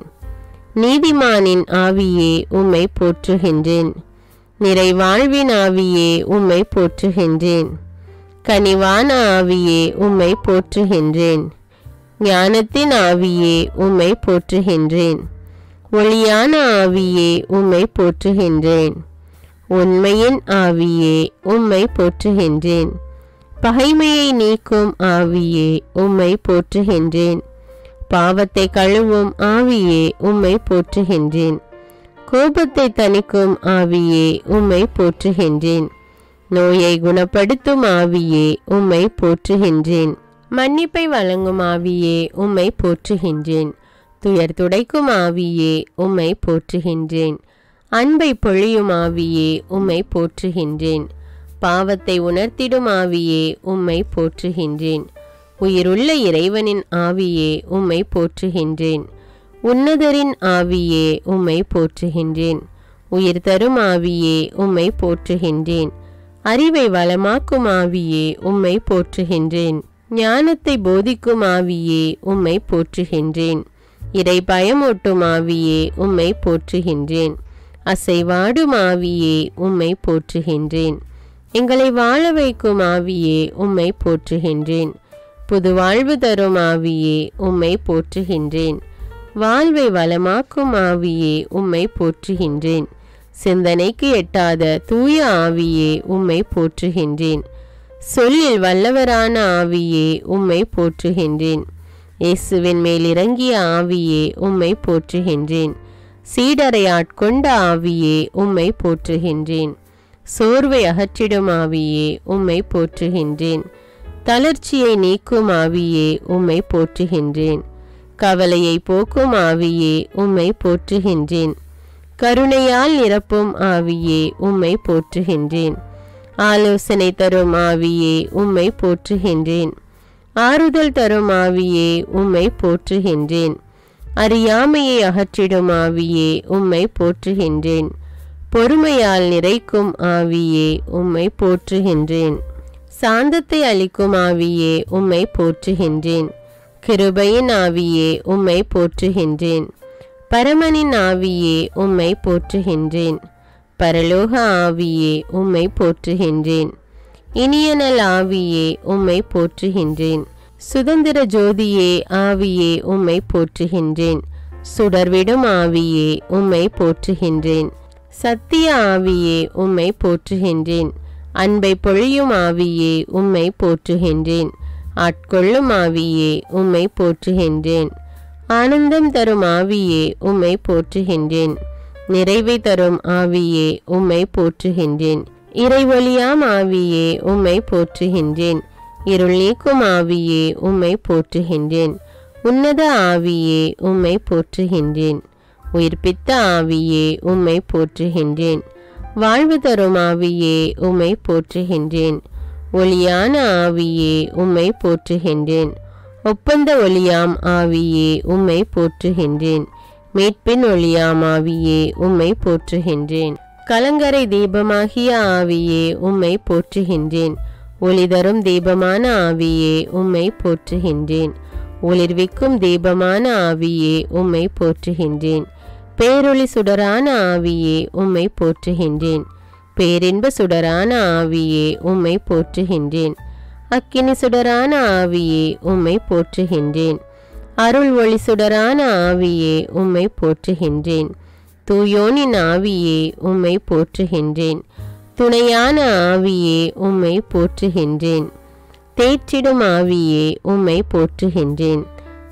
நீதிமானின் ஆவியே உம்மை போற்றுகின்றேன். நிறைவாழ்வின் ஆவியே உம்மை போற்றுகின்றேன். கனிவான ஆவியே உம்மை போற்றுகின்றேன். ஞானத்தின் ஆவியே உம்மை போற்றுகின்றேன். ஒளியான ஆவியே உம்மை போற்றுகின்றேன். உண்மையின் ஆவியே உம்மை போற்றுகின்றேன். பகைமையை நீக்கும் ஆவியே உம்மை போற்றுகின்றேன். பாவத்தை கழுவும் ஆவியே உம்மை போற்றுகின்றேன். கோபத்தை தணிக்கும் ஆவியே உம்மை போற்றுகின்றேன். நோயை குணப்படுத்தும் ஆவியே உம்மை போற்றுகின்றேன். மன்னிப்பை வழங்கும் ஆவியே உம்மை போற்றுகின்றேன். துயர் துடைக்கும் ஆவியே உம்மை போற்றுகின்றேன். அன்பை பொழியும் ஆவியே உம்மை போற்றுகின்றேன். பாவத்தை உணர்த்திடும் ஆவியே உம்மை போற்றுகின்றேன். உயிருள்ள இறைவனின் ஆவியே உம்மை போற்றுகின்றேன். உன்னதரின் ஆவியே உம்மை போற்றுகின்றேன். உயிர் தரும் ஆவியே உம்மை போற்றுகின்றேன். அறிவை வளமாக்கும் ஆவியே உம்மை போற்றுகின்றேன். ஞானத்தை போதிக்கும் ஆவியே உம்மை போற்றுகின்றேன். இறை பயமூட்டும் ஆவியே உம்மை போற்றுகின்றேன். அசைவாடும் ஆவியே உம்மை போற்றுகின்றேன். எங்களை வாழ வைக்கும் ஆவியே உம்மை போற்றுகின்றேன். புது வாழ்வு தரும் ஆவியே உம்மை போற்றுகின்றேன். வாழ்வை வளமாக்கும் ஆவியே உம்மை போற்றுகின்றேன். சிந்தனைக்கு எட்டாத தூய ஆவியே உம்மை போற்றுகின்றேன். சொல்லில் வல்லவரான ஆவியே உம்மை போற்றுகின்றேன். இயேசுவின் மேல் இறங்கிய ஆவியே உம்மை போற்றுகின்றேன். சீடரை ஆட்கொண்ட ஆவியே உம்மை போற்றுகின்றேன். சோர்வை அகற்றிடும் ஆவியே உம்மை போற்றுகின்றேன். தளர்ச்சியை நீக்கும் ஆவியே உம்மை போற்றுகின்றேன். கவலையை போக்கும் ஆவியே உம்மை போற்றுகின்றேன். கருணையால் நிரப்பும் ஆவியே உம்மை போற்றுகின்றேன். ஆலோசனை தரும் ஆவியே உம்மை போற்றுகின்றேன். ஆறுதல் தரும் ஆவியே உம்மை போற்றுகின்றேன். அறியாமையை அகற்றிடும் ஆவியே உம்மை போற்றுகின்றேன். பொறுமையால் நிறைக்கும் ஆவியே உம்மை போற்றுகின்றேன். சாந்தத்தை அளிக்கும் ஆவியே உம்மை போற்றுகின்றேன். கிருபையின் ஆவியே உம்மை போற்றுகின்றேன். பரமனின் ஆவியே உம்மை போற்றுகின்றேன். பரலோக ஆவியே உம்மை போற்றுகின்றேன். இனியனல் ஆவியே உம்மை போற்றுகின்றேன். சுதந்திர ஜோதியே ஆவியே உம்மை போற்றுகின்றேன். சுடர்விடும் ஆவியே உம்மை போற்றுகின்றேன். சத்திய ஆவியே உம்மை போற்றுகின்றேன். அன்பை பொழியும் ஆவியே உம்மை போற்றுகின்றேன். ஆட்கொள்ளும் ஆவியே உம்மை போற்றுகின்றேன். ஆனந்தம் தரும் ஆவியே உம்மை போற்றுகின்றேன். நிறைவை தரும் ஆவியே உம்மை போற்றுகின்றேன். இறைவொளியாம் ஆவியே உம்மை போற்றுகின்றேன். இருள் நீக்கும் ஆவியே உம்மை போற்றுகின்றேன். உன்னத ஆவியே உம்மை போற்றுகின்றேன். உயிர்ப்பித்த ஆவியே உம்மை போற்றுகின்றேன். வாழ்வு தரும் ஆவியே உம்மை போற்றுகின்றேன். ஒளியான ஆவியே உம்மை போற்றுகின்றேன். ஒப்பந்த ஒளியாம் ஆவியே உம்மை போற்றுகின்றேன். மீட்பின் ஒளியாம் ஆவியே உம்மை போற்றுகின்றேன். கலங்கரை தீபமாகிய ஆவியே உம்மை போற்றுகின்றேன். ஒளி தரும் தீபமான ஆவியே உம்மை போற்றுகின்றேன். ஒளிர்விக்கும் தீபமான ஆவியே உம்மை போற்றுகின்றேன். பேரொளி சுடரான ஆவியே உம்மை போற்றுகின்றேன். பேரின்ப சுடரான ஆவியே உம்மை போற்றுகின்றேன். அக்கினி சுடரான ஆவியே உம்மை போற்றுகின்றேன். அருள் ஒளி சுடரான ஆவியே உம்மை போற்றுகின்றேன். தூயோனின் ஆவியே உம்மை போற்றுகின்றேன். துணையான ஆவியே உம்மை போற்றுகின்றேன். தேற்றிடும் ஆவியே உம்மை போற்றுகின்றேன்.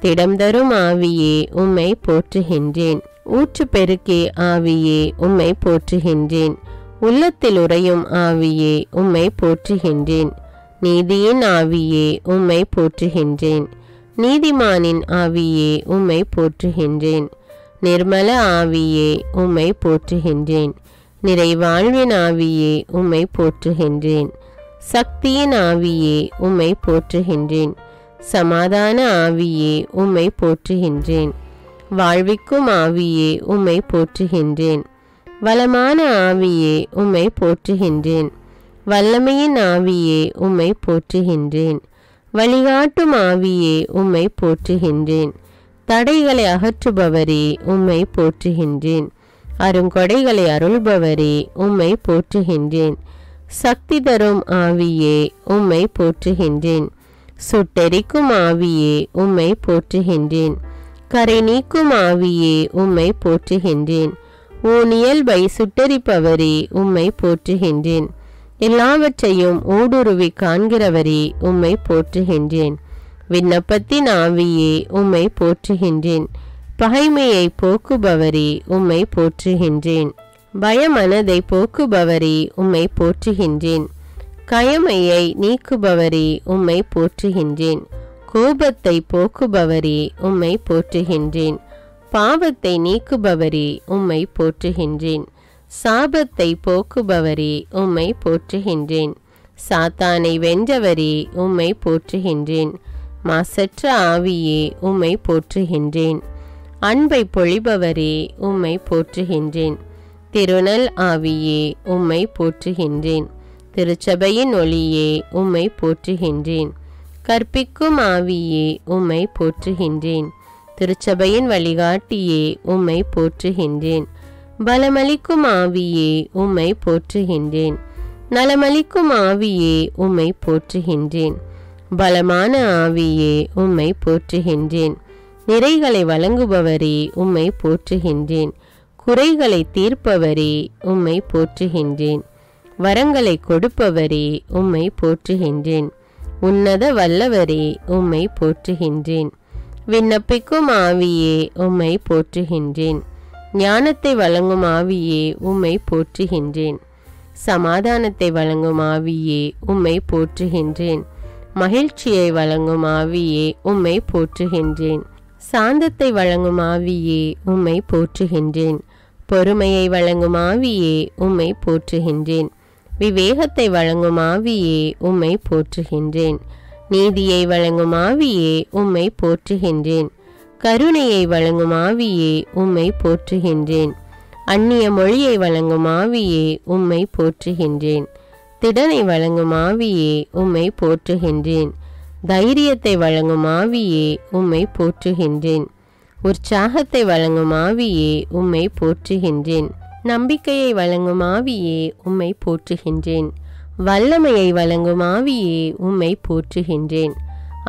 திடம் தரும் ஆவியே உம்மை போற்றுகின்றேன். ஊற்று பெருக்கே ஆவியே உம்மை போற்றுகின்றேன். உள்ளத்தில் உறையும் ஆவியே உம்மை போற்றுகின்றேன். நீதியின் ஆவியே உம்மை போற்றுகின்றேன். நீதிமானின் ஆவியே உம்மை போற்றுகின்றேன். நிர்மல ஆவியே உம்மை போற்றுகின்றேன். நிறைவாழ்வின் ஆவியே உம்மை போற்றுகின்றேன். சக்தியின் ஆவியே உம்மை போற்றுகின்றேன். சமாதான ஆவியே உம்மை போற்றுகின்றேன். வாழ்விக்கும் ஆவியே உம்மை போற்றுகின்றேன். வளமான ஆவியே உம்மை போற்றுகின்றேன். வல்லமையின் ஆவியே உம்மை போற்றுகின்றேன். வழிகாட்டும் ஆவியே உம்மை போற்றுகின்றேன். தடைகளை அகற்றுபவரே உம்மை போற்றுகின்றேன். அருங்கொடைகளை அருள்பவரே உம்மை போற்றுகின்றேன். சக்தி தரும் ஆவியே உம்மை போற்றுகின்றேன். சுட்டெரிக்கும் ஆவியே உம்மை போற்றுகின்றேன். கரை நீக்கும் ஆவியே உம்மை போற்றுகின்றேன். ஊனியல்பை சுட்டெரிப்பவரே உம்மை போற்றுகின்றேன். எல்லாவற்றையும் ஊடுருவி காண்கிறவரே உம்மை போற்றுகின்றேன். விண்ணப்பத்தின் ஆவியே உம்மை போற்றுகின்றேன். பகைமையை போக்குபவரே உம்மை போற்றுகின்றேன். பயமனதை போக்குபவரே உம்மை போற்றுகின்றேன். கயமையை நீக்குபவரே உம்மை போற்றுகின்றேன். கோபத்தை போக்குபவரே உம்மை போற்றுகின்றேன். பாவத்தை நீக்குபவரே உம்மை போற்றுகின்றேன். சாபத்தை போக்குபவரே உம்மை போற்றுகின்றேன். சாத்தானை வென்றவரே உம்மை போற்றுகின்றேன். மாசற்ற ஆவியே உம்மை போற்றுகின்றேன். அன்பை பொழிபவரே உம்மை போற்றுகின்றேன். திருநல் ஆவியே உம்மை போற்றுகின்றேன். திருச்சபையின் ஒளியே உம்மை போற்றுகின்றேன். கற்பிக்கும் ஆவியே உம்மை போற்றுகின்றேன். திருச்சபையின் வழிகாட்டியே உம்மை போற்றுகின்றேன். பலமளிக்கும் ஆவியே உம்மை போற்றுகின்றேன். நலமளிக்கும் ஆவியே உம்மை போற்றுகின்றேன். பலமான ஆவியே உம்மை போற்றுகின்றேன். நிறைகளை வழங்குபவரே உம்மை போற்றுகின்றேன். குறைகளை தீர்ப்பவரே உம்மை போற்றுகின்றேன். வரங்களை கொடுப்பவரே உம்மை போற்றுகின்றேன். உன்னத வல்லவரே உம்மை போற்றுகின்றேன். விண்ணப்பிக்கும் ஆவியே உம்மை போற்றுகின்றேன். ஞானத்தை வழங்கும் ஆவியே உம்மை போற்றுகின்றேன். சமாதானத்தை வழங்கும் ஆவியே உம்மை போற்றுகின்றேன். மகிழ்ச்சியை வழங்கும் ஆவியே உம்மை போற்றுகின்றேன். சாந்தத்தை வழங்கும் ஆவியே உம்மை போற்றுகின்றேன். பொறுமையை வழங்கும் ஆவியே உம்மை போற்றுகின்றேன். விவேகத்தை வழங்கும் ஆவியே உம்மை போற்றுகின்றேன். நீதியை வழங்கும் ஆவியே உம்மை போற்றுகின்றேன். கருணையை வழங்கும் ஆவியே உம்மை போற்றுகின்றேன். அந்நிய மொழியை வழங்கும் ஆவியே உம்மை போற்றுகின்றேன். திடனை வழங்கும் ஆவியே உம்மை போற்றுகின்றேன். தைரியத்தை வழங்கும் ஆவியே உம்மை போற்றுகின்றேன். உற்சாகத்தை வழங்கும் ஆவியே உம்மை போற்றுகின்றேன். நம்பிக்கையை வழங்கும் ஆவியே உம்மை போற்றுகின்றேன். வல்லமையை வழங்கும் ஆவியே உம்மை போற்றுகின்றேன்.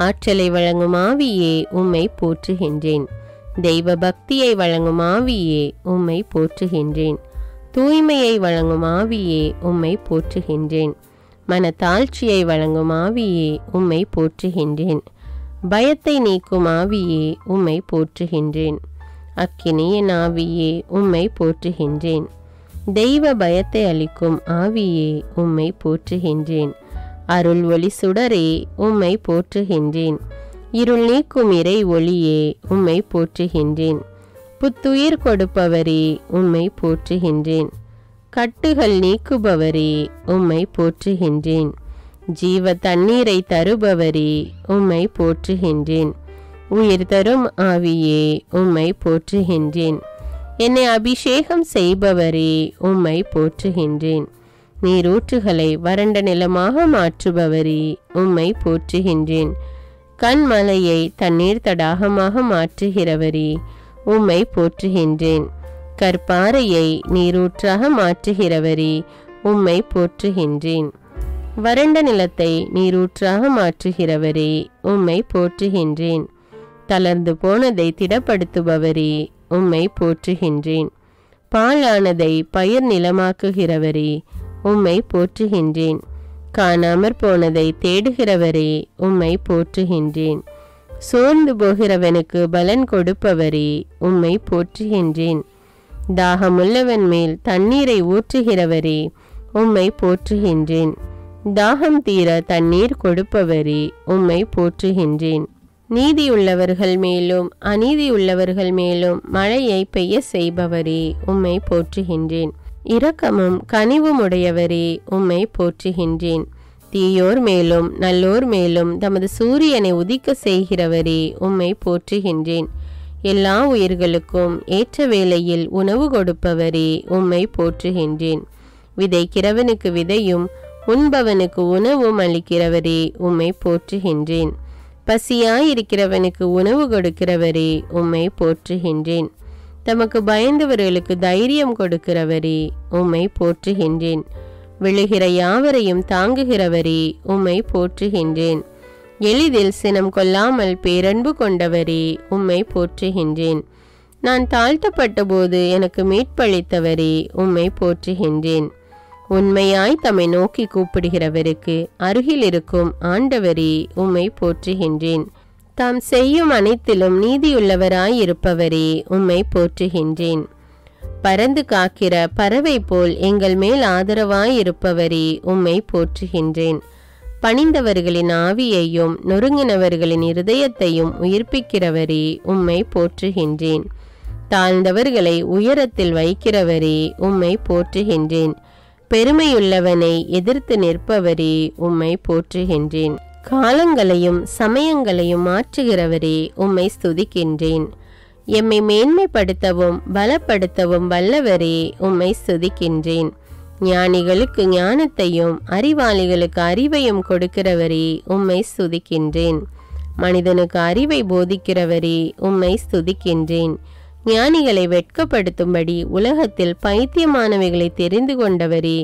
ஆற்றலை வழங்கும் ஆவியே உம்மை போற்றுகின்றேன். தெய்வ பக்தியை வழங்கும் ஆவியே உம்மை போற்றுகின்றேன். தூய்மையை வழங்கும் ஆவியே உம்மை போற்றுகின்றேன். மனத்தாழ்ச்சியை வழங்கும் ஆவியே உம்மை போற்றுகின்றேன். பயத்தை நீக்கும் ஆவியே உம்மை போற்றுகின்றேன். அக்கினியின் ஆவியே உம்மை போற்றுகின்றேன். தெய்வ பயத்தை அளிக்கும் ஆவியே உம்மை போற்றுகின்றேன். அருள் ஒளி சுடரே உம்மை போற்றுகின்றேன். இருள் நீக்கும் இறை ஒளியே உம்மை போற்றுகின்றேன். புத்துயிர் கொடுப்பவரே உம்மை போற்றுகின்றேன். கட்டுகள் நீக்குபவரே உம்மை போற்றுகின்றேன். ஜீவ தண்ணீரை தருபவரே உம்மை போற்றுகின்றேன். உயிர் தரும் ஆவியே உம்மை போற்றுகின்றேன். என்னை அபிஷேகம் செய்பவரே உம்மை போற்றுகின்றேன். நீரூற்றுகளை வறண்ட நிலமாக மாற்றுபவரே உம்மை போற்றுகின்றேன். கண்மலையை தண்ணீர் தடாகமாக மாற்றுகிறவரே உம்மை போற்றுகின்றேன். கற்பாறையை நீரூற்றாக மாற்றுகிறவரே உம்மை போற்றுகின்றேன். வறண்ட நிலத்தை நீரூற்றாக மாற்றுகிறவரே உம்மை போற்றுகின்றேன். தளர்ந்து போனதை திடப்படுத்துபவரே உம்மை போற்றுகின்றேன். பாழானதை பயிர் நிலமாக்குகிறவரே உம்மை போற்றுகின்றேன். காணாமற் போனதை தேடுகிறவரே உம்மை போற்றுகின்றேன். சோர்ந்து போகிறவனுக்கு பலன் கொடுப்பவரே உம்மை போற்றுகின்றேன். தாகமுள்ளவன் மேல் தண்ணீரை ஊற்றுகிறவரே உம்மை போற்றுகின்றேன். தாகம் தீர தண்ணீர் கொடுப்பவரே உம்மை போற்றுகின்றேன். நீதியுள்ளவர்கள் மேலும் அநீதியுள்ளவர்கள் மேலும் மழையை பெய்ய செய்பவரே உம்மை போற்றுகின்றேன். இரக்கமும் கனிவும் உடையவரே உம்மை போற்றுகின்றேன். தீயோர் மேலும் நல்லோர் மேலும் தமது சூரியனை உதிக்க செய்கிறவரே உம்மை போற்றுகின்றேன். எல்லா உயிர்களுக்கும் ஏற்ற வேளையில் உணவு கொடுப்பவரே உம்மை போற்றுகின்றேன். விதைக்கிறவனுக்கு விதையும் உண்பவனுக்கு உணவும் அளிக்கிறவரே உம்மை போற்றுகின்றேன். பசியாயிருக்கிறவனுக்கு உணவு கொடுக்கிறவரே உம்மை போற்றுகின்றேன். தமக்கு பயந்தவர்களுக்கு தைரியம் கொடுக்கிறவரே உம்மை போற்றுகின்றேன். விழுகிற யாவரையும் தாங்குகிறவரே உம்மை போற்றுகின்றேன். எளிதில் சினம் கொள்ளாமல் பேரன்பு கொண்டவரே உம்மை போற்றுகின்றேன். நான் தாழ்த்தப்பட்ட போது எனக்கு மீட்பளித்தவரே உம்மை போற்றுகின்றேன். உண்மையாய் தம்மை நோக்கி கூப்பிடுகிறவருக்கு அருகில் இருக்கும் ஆண்டவரே உம்மை போற்றுகின்றேன். தாம் செய்யும் அனைத்திலும் நீதியுள்ளவராயிருப்பவரே உம்மை போற்றுகின்றேன். பறந்து காக்கிற பறவை போல் எங்கள் மேல் ஆதரவாயிருப்பவரே உம்மை போற்றுகின்றேன். பணிந்தவர்களின் ஆவியையும் நொறுங்கினவர்களின் இருதயத்தையும் உயிர்ப்பிக்கிறவரே உம்மை போற்றுகின்றேன். தாழ்ந்தவர்களை உயரத்தில் வைக்கிறவரே உம்மை போற்றுகின்றேன். பெருமையுள்ளவனை எதிர்த்து நிற்பவரே உம்மை போற்றுகின்றேன். காலங்களையும் சமயங்களையும் மாற்றுகிறவரே உம்மை ஸ்துதிக்கின்றேன். எம்மை மேன்மைப்படுத்தவும் பலப்படுத்தவும் வல்லவரே உம்மை ஸ்துதிக்கின்றேன். ஞானிகளுக்கு ஞானத்தையும் அறிவாளிகளுக்கு அறிவையும் கொடுக்கிறவரே உம்மை ஸ்துதிக்கின்றேன். மனிதனுக்கு அறிவை போதிக்கிறவரே உம்மை ஸ்துதிக்கின்றேன். ஞானிகளை வெட்கப்படுத்தும்படி உலகத்தில் பைத்தியமானவைகளை தெரிந்து கொண்டவரே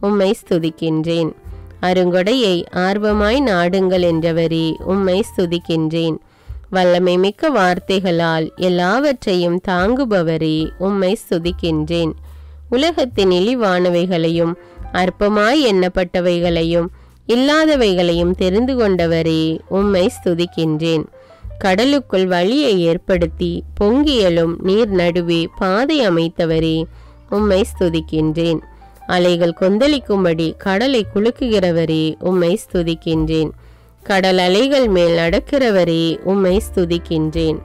உம்மை ஸ்துதிக்கின்றேன். அருங்கொடையை ஆர்வமாய் நாடுங்கள் என்றவரே உம்மை ஸ்துதிக்கின்றேன். வல்லமை மிக்க வார்த்தைகளால் எல்லாவற்றையும் தாங்குபவரே உம்மை ஸ்துதிக்கின்றேன். உலகத்தின் இழிவானவைகளையும் அற்பமாய் எண்ணப்பட்டவைகளையும் இல்லாதவைகளையும் தெரிந்து கொண்டவரே உம்மை ஸ்துதிக்கின்றேன். கடலுக்குள் வழியை ஏற்படுத்தி பொங்கியலும் நீர் நடுவே பாதை அமைத்தவரே உம்மை ஸ்துதிக்கின்றேன். அலைகள் கொந்தளிக்கும்படி கடலை குலுக்குகிறவரே உம்மை ஸ்துதிக்கின்றேன். கடல் அலைகள் மேல் நடக்கிறவரே உம்மை ஸ்துதிக்கின்றேன்.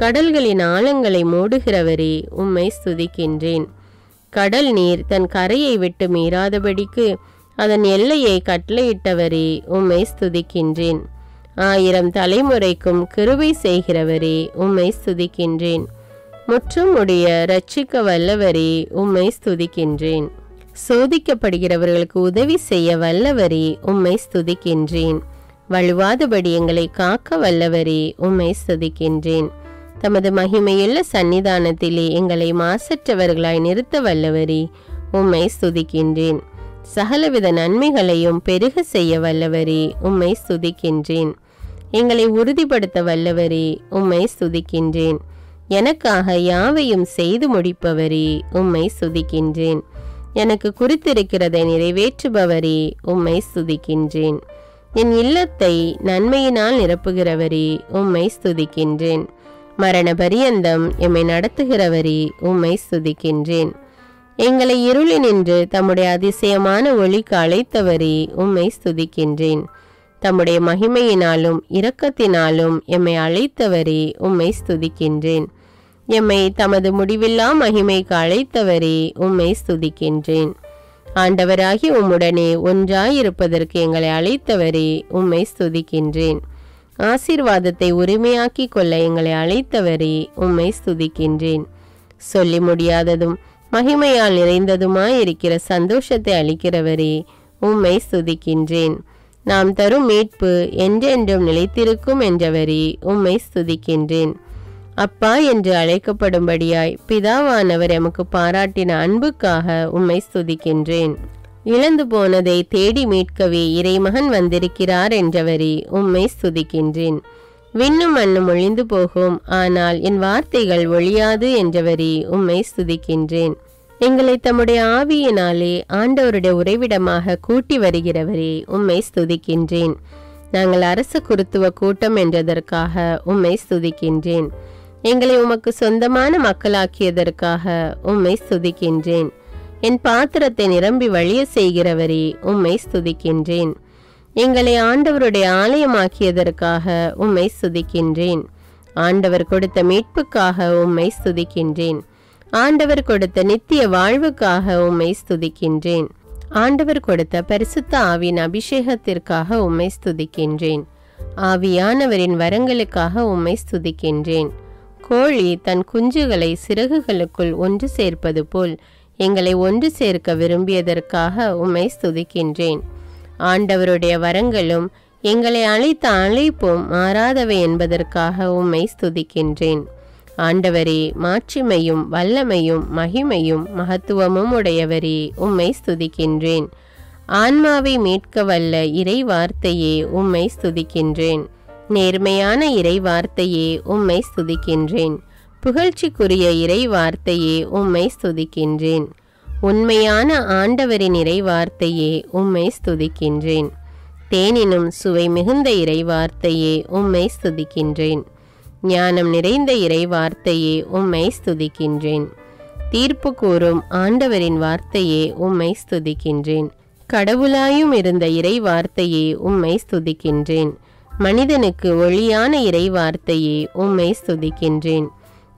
கடல்களின் ஆழங்களை மூடுகிறவரே உம்மை ஸ்துதிக்கின்றேன். கடல் நீர் தன் கரையை விட்டு மீறாதபடிக்கு அதன் எல்லையை கட்டளையிட்டவரே உம்மை ஸ்துதிக்கின்றேன். 1000 தலைமுறைக்கும் கிருபை செய்கிறவரே உம்மை ஸ்துதிக்கின்றேன். முற்றும் உடைய இரட்சிக்க வல்லவரே உம்மை ஸ்துதிக்கின்றேன். சோதிக்கப்படுகிறவர்களுக்கு உதவி செய்ய வல்லவரே உம்மை ஸ்துதிக்கின்றேன். வழுவாதபடி எங்களை காக்க வல்லவரே உம்மை ஸ்துதிக்கின்றேன். தமது மகிமையுள்ள சந்நிதானத்திலே எங்களை மாசற்றவர்களாய் நிறுத்த வல்லவரே, உம்மை ஸ்துதிக்கின்றேன். சகலவித நன்மைகளையும் பெருக செய்ய வல்லவரே, உம்மை ஸ்துதிக்கின்றேன். எங்களை உறுதிப்படுத்த வல்லவரே, உம்மை ஸ்துதிக்கின்றேன். எனக்காக யாவையும் செய்து முடிப்பவரே, உம்மை ஸ்துதிக்கின்றேன். எனக்கு குறித்திருக்கிறதை நிறைவேற்றுபவரே, உம்மை ஸ்துதிக்கின்றேன். என் இல்லத்தை நன்மையினால் நிரப்புகிறவரே, உம்மை ஸ்துதிக்கின்றேன். மரண பரியந்தம் எம்மை நடத்துகிறவரே, உம்மை ஸ்துதிக்கின்றேன். எங்களை இருளினின்று தம்முடைய அதிசயமான ஒளிக்கு அழைத்தவரே, உம்மை ஸ்துதிக்கின்றேன். தம்முடைய மகிமையினாலும் இரக்கத்தினாலும் எம்மை அழைத்தவரே, உம்மை ஸ்துதிக்கின்றேன். எம்மை தமது முடிவில்லா மகிமைக்கு அழைத்தவரே, உம்மை ஸ்துதிக்கின்றேன். ஆண்டவராகி உம்முடனே ஒன்றாயிருப்பதற்கு எங்களை அழைத்தவரே, உம்மை ஸ்துதிக்கின்றேன். ஆசீர்வாதத்தை உரிமையாக்கி கொள்ள எங்களை அழைத்தவரே, உம்மை ஸ்துதிக்கின்றேன். சொல்லி முடியாததும் மகிமையால் நிறைந்ததுமாயிருக்கிற சந்தோஷத்தை அளிக்கிறவரே, உம்மை ஸ்துதிக்கின்றேன். நாம் தரும் மீட்பு என்றென்றும் நிலைத்திருக்கும் என்றவரே, உம்மை ஸ்துதிக்கின்றேன். அப்பா என்று அழைக்கப்படும்படியாய் பிதாவானவர் எமக்கு பாராட்டின அன்புக்காக உம்மை ஸ்துதிக்கின்றேன். இழந்து போனதை தேடி மீட்கவே இறைமகன் வந்திருக்கிறார் என்றவரே, உம்மை ஸ்துதிக்கின்றேன். விண்ணும் மண்ணும் ஒழிந்து போகும், ஆனால் என் வார்த்தைகள் ஒழியாது என்றவரே, உம்மை ஸ்துதிக்கின்றேன். எங்களை தம்முடைய ஆவியினாலே ஆண்டவருடைய உறைவிடமாக கூட்டி வருகிறவரே, உம்மை ஸ்துதிக்கின்றேன். நாங்கள் அரச குருத்துவ கூட்டம் என்றதற்காக உம்மை ஸ்துதிக்கின்றேன். எங்களை உமக்கு சொந்தமான மக்களாக்கியதற்காக உம்மை ஸ்துதிக்கின்றேன். என் பாத்திரத்தை நிரம்பி வழிய செய்கிறவரே, உம்மை ஸ்துதிக்கின்றேன். எங்களை ஆண்டவருடைய ஆலயமாக்கியதற்காக உம்மை ஸ்துதிக்கின்றேன். ஆண்டவர் கொடுத்த மீட்புக்காக உம்மை ஸ்துதிக்கின்றேன். ஆண்டவர் கொடுத்த நித்திய வாழ்வுக்காக உம்மை ஸ்துதிக்கின்றேன். ஆண்டவர் கொடுத்த பரிசுத்த ஆவியின் அபிஷேகத்திற்காக உம்மை ஸ்துதிக்கின்றேன். ஆவியானவரின் வரங்களுக்காக உம்மை ஸ்துதிக்கின்றேன். கோழி தன் குஞ்சுகளை சிறகுகளுக்குள் ஒன்று சேர்ப்பது போல் எங்களை ஒன்று சேர்க்க விரும்பியதற்காக உம்மை ஸ்துதிக்கின்றேன். ஆண்டவருடைய வரங்களும் எங்களை அழைத்த அழைப்பும் மாறாதவை என்பதற்காக உம்மை ஸ்துதிக்கின்றேன். ஆண்டவரே, மாட்சிமையும் வல்லமையும் மகிமையும் மகத்துவமும் உடையவரே, உம்மை ஸ்துதிக்கின்றேன். ஆன்மாவை மீட்க வல்ல இறை வார்த்தையே, உம்மை ஸ்துதிக்கின்றேன். நேர்மையான இறை வார்த்தையே, உம்மை ஸ்துதிக்கின்றேன். புகழ்ச்சிக்குரிய இறை வார்த்தையே, உம்மை ஸ்துதிக்கின்றேன். உண்மையான ஆண்டவரின் இறை வார்த்தையே, உம்மை ஸ்துதிக்கின்றேன். தேனினும் சுவை மிகுந்த இறை வார்த்தையே, உம்மை ஸ்துதிக்கின்றேன். ஞானம் நிறைந்த இறை வார்த்தையே, உம்மை ஸ்துதிக்கின்றேன். தீர்ப்பு கூறும் ஆண்டவரின் வார்த்தையே, உம்மை ஸ்துதிக்கின்றேன். கடவுளாயும் இருந்த இறை வார்த்தையே, உம்மை ஸ்துதிக்கின்றேன். மனிதனுக்கு ஒளியான இறை வார்த்தையே, உம்மை ஸ்துதிக்கின்றேன்.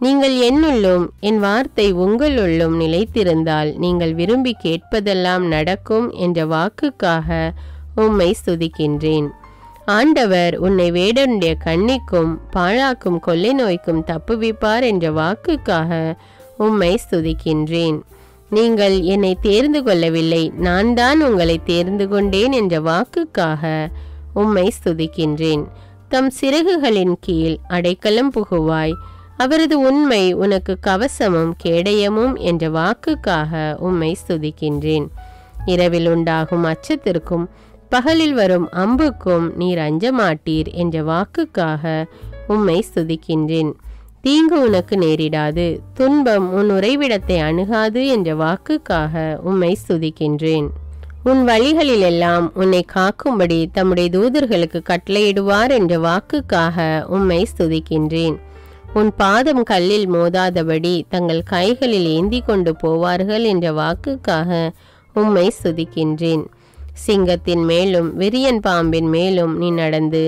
நீங்கள் என்னுள்ளும் என் வார்த்தை உங்களுள்ளும் நிலைத்திருந்தால் நீங்கள் விரும்பி கேட்பதெல்லாம் நடக்கும் என்ற வாக்குக்காக உம்மை ஸ்துதிக்கின்றேன். ஆண்டவர் உன்னை வேடனுடைய கண்ணிக்கும் பாழாக்கும் கொள்ளை நோய்க்கும் தப்புவிப்பார் என்ற வாக்குக்காக உம்மை ஸ்துதிக்கின்றேன். நீங்கள் என்னை தேர்ந்து கொள்ளவில்லை, நான் தான் உங்களை தேர்ந்து கொண்டேன் என்ற வாக்குக்காக உம்மை ஸ்துதிக்கின்றேன். தம் சிறகுகளின் கீழ் அடைக்கலம் புகுவாய், அவரது உண்மை உனக்கு கவசமும் கேடயமும் என்ற வாக்குக்காக உம்மை ஸ்துதிக்கின்றேன். இரவில் உண்டாகும் அச்சத்திற்கும் பகலில் வரும் அம்புக்கும் நீர் அஞ்ச மாட்டீர் என்ற வாக்குக்காக உம்மை ஸ்துதிக்கின்றேன். தீங்கு உனக்கு நேரிடாது, துன்பம் உன் உறைவிடத்தை அணுகாது என்ற வாக்குக்காக உம்மை ஸ்துதிக்கின்றேன். உன் வழிகளிலெல்லாம் உன்னை காக்கும்படி தம்முடைய தூதர்களுக்கு கட்டளையிடுவார் என்ற வாக்குக்காக உம்மை ஸ்துதிக்கின்றேன். உன் பாதம் கல்லில் மோதாதபடி தங்கள் கைகளில் ஏந்தி கொண்டு போவார்கள் என்ற வாக்குக்காக உம்மை ஸ்துதிக்கின்றேன். சிங்கத்தின் மேலும் விரியன் பாம்பின் மேலும் நீ நடந்து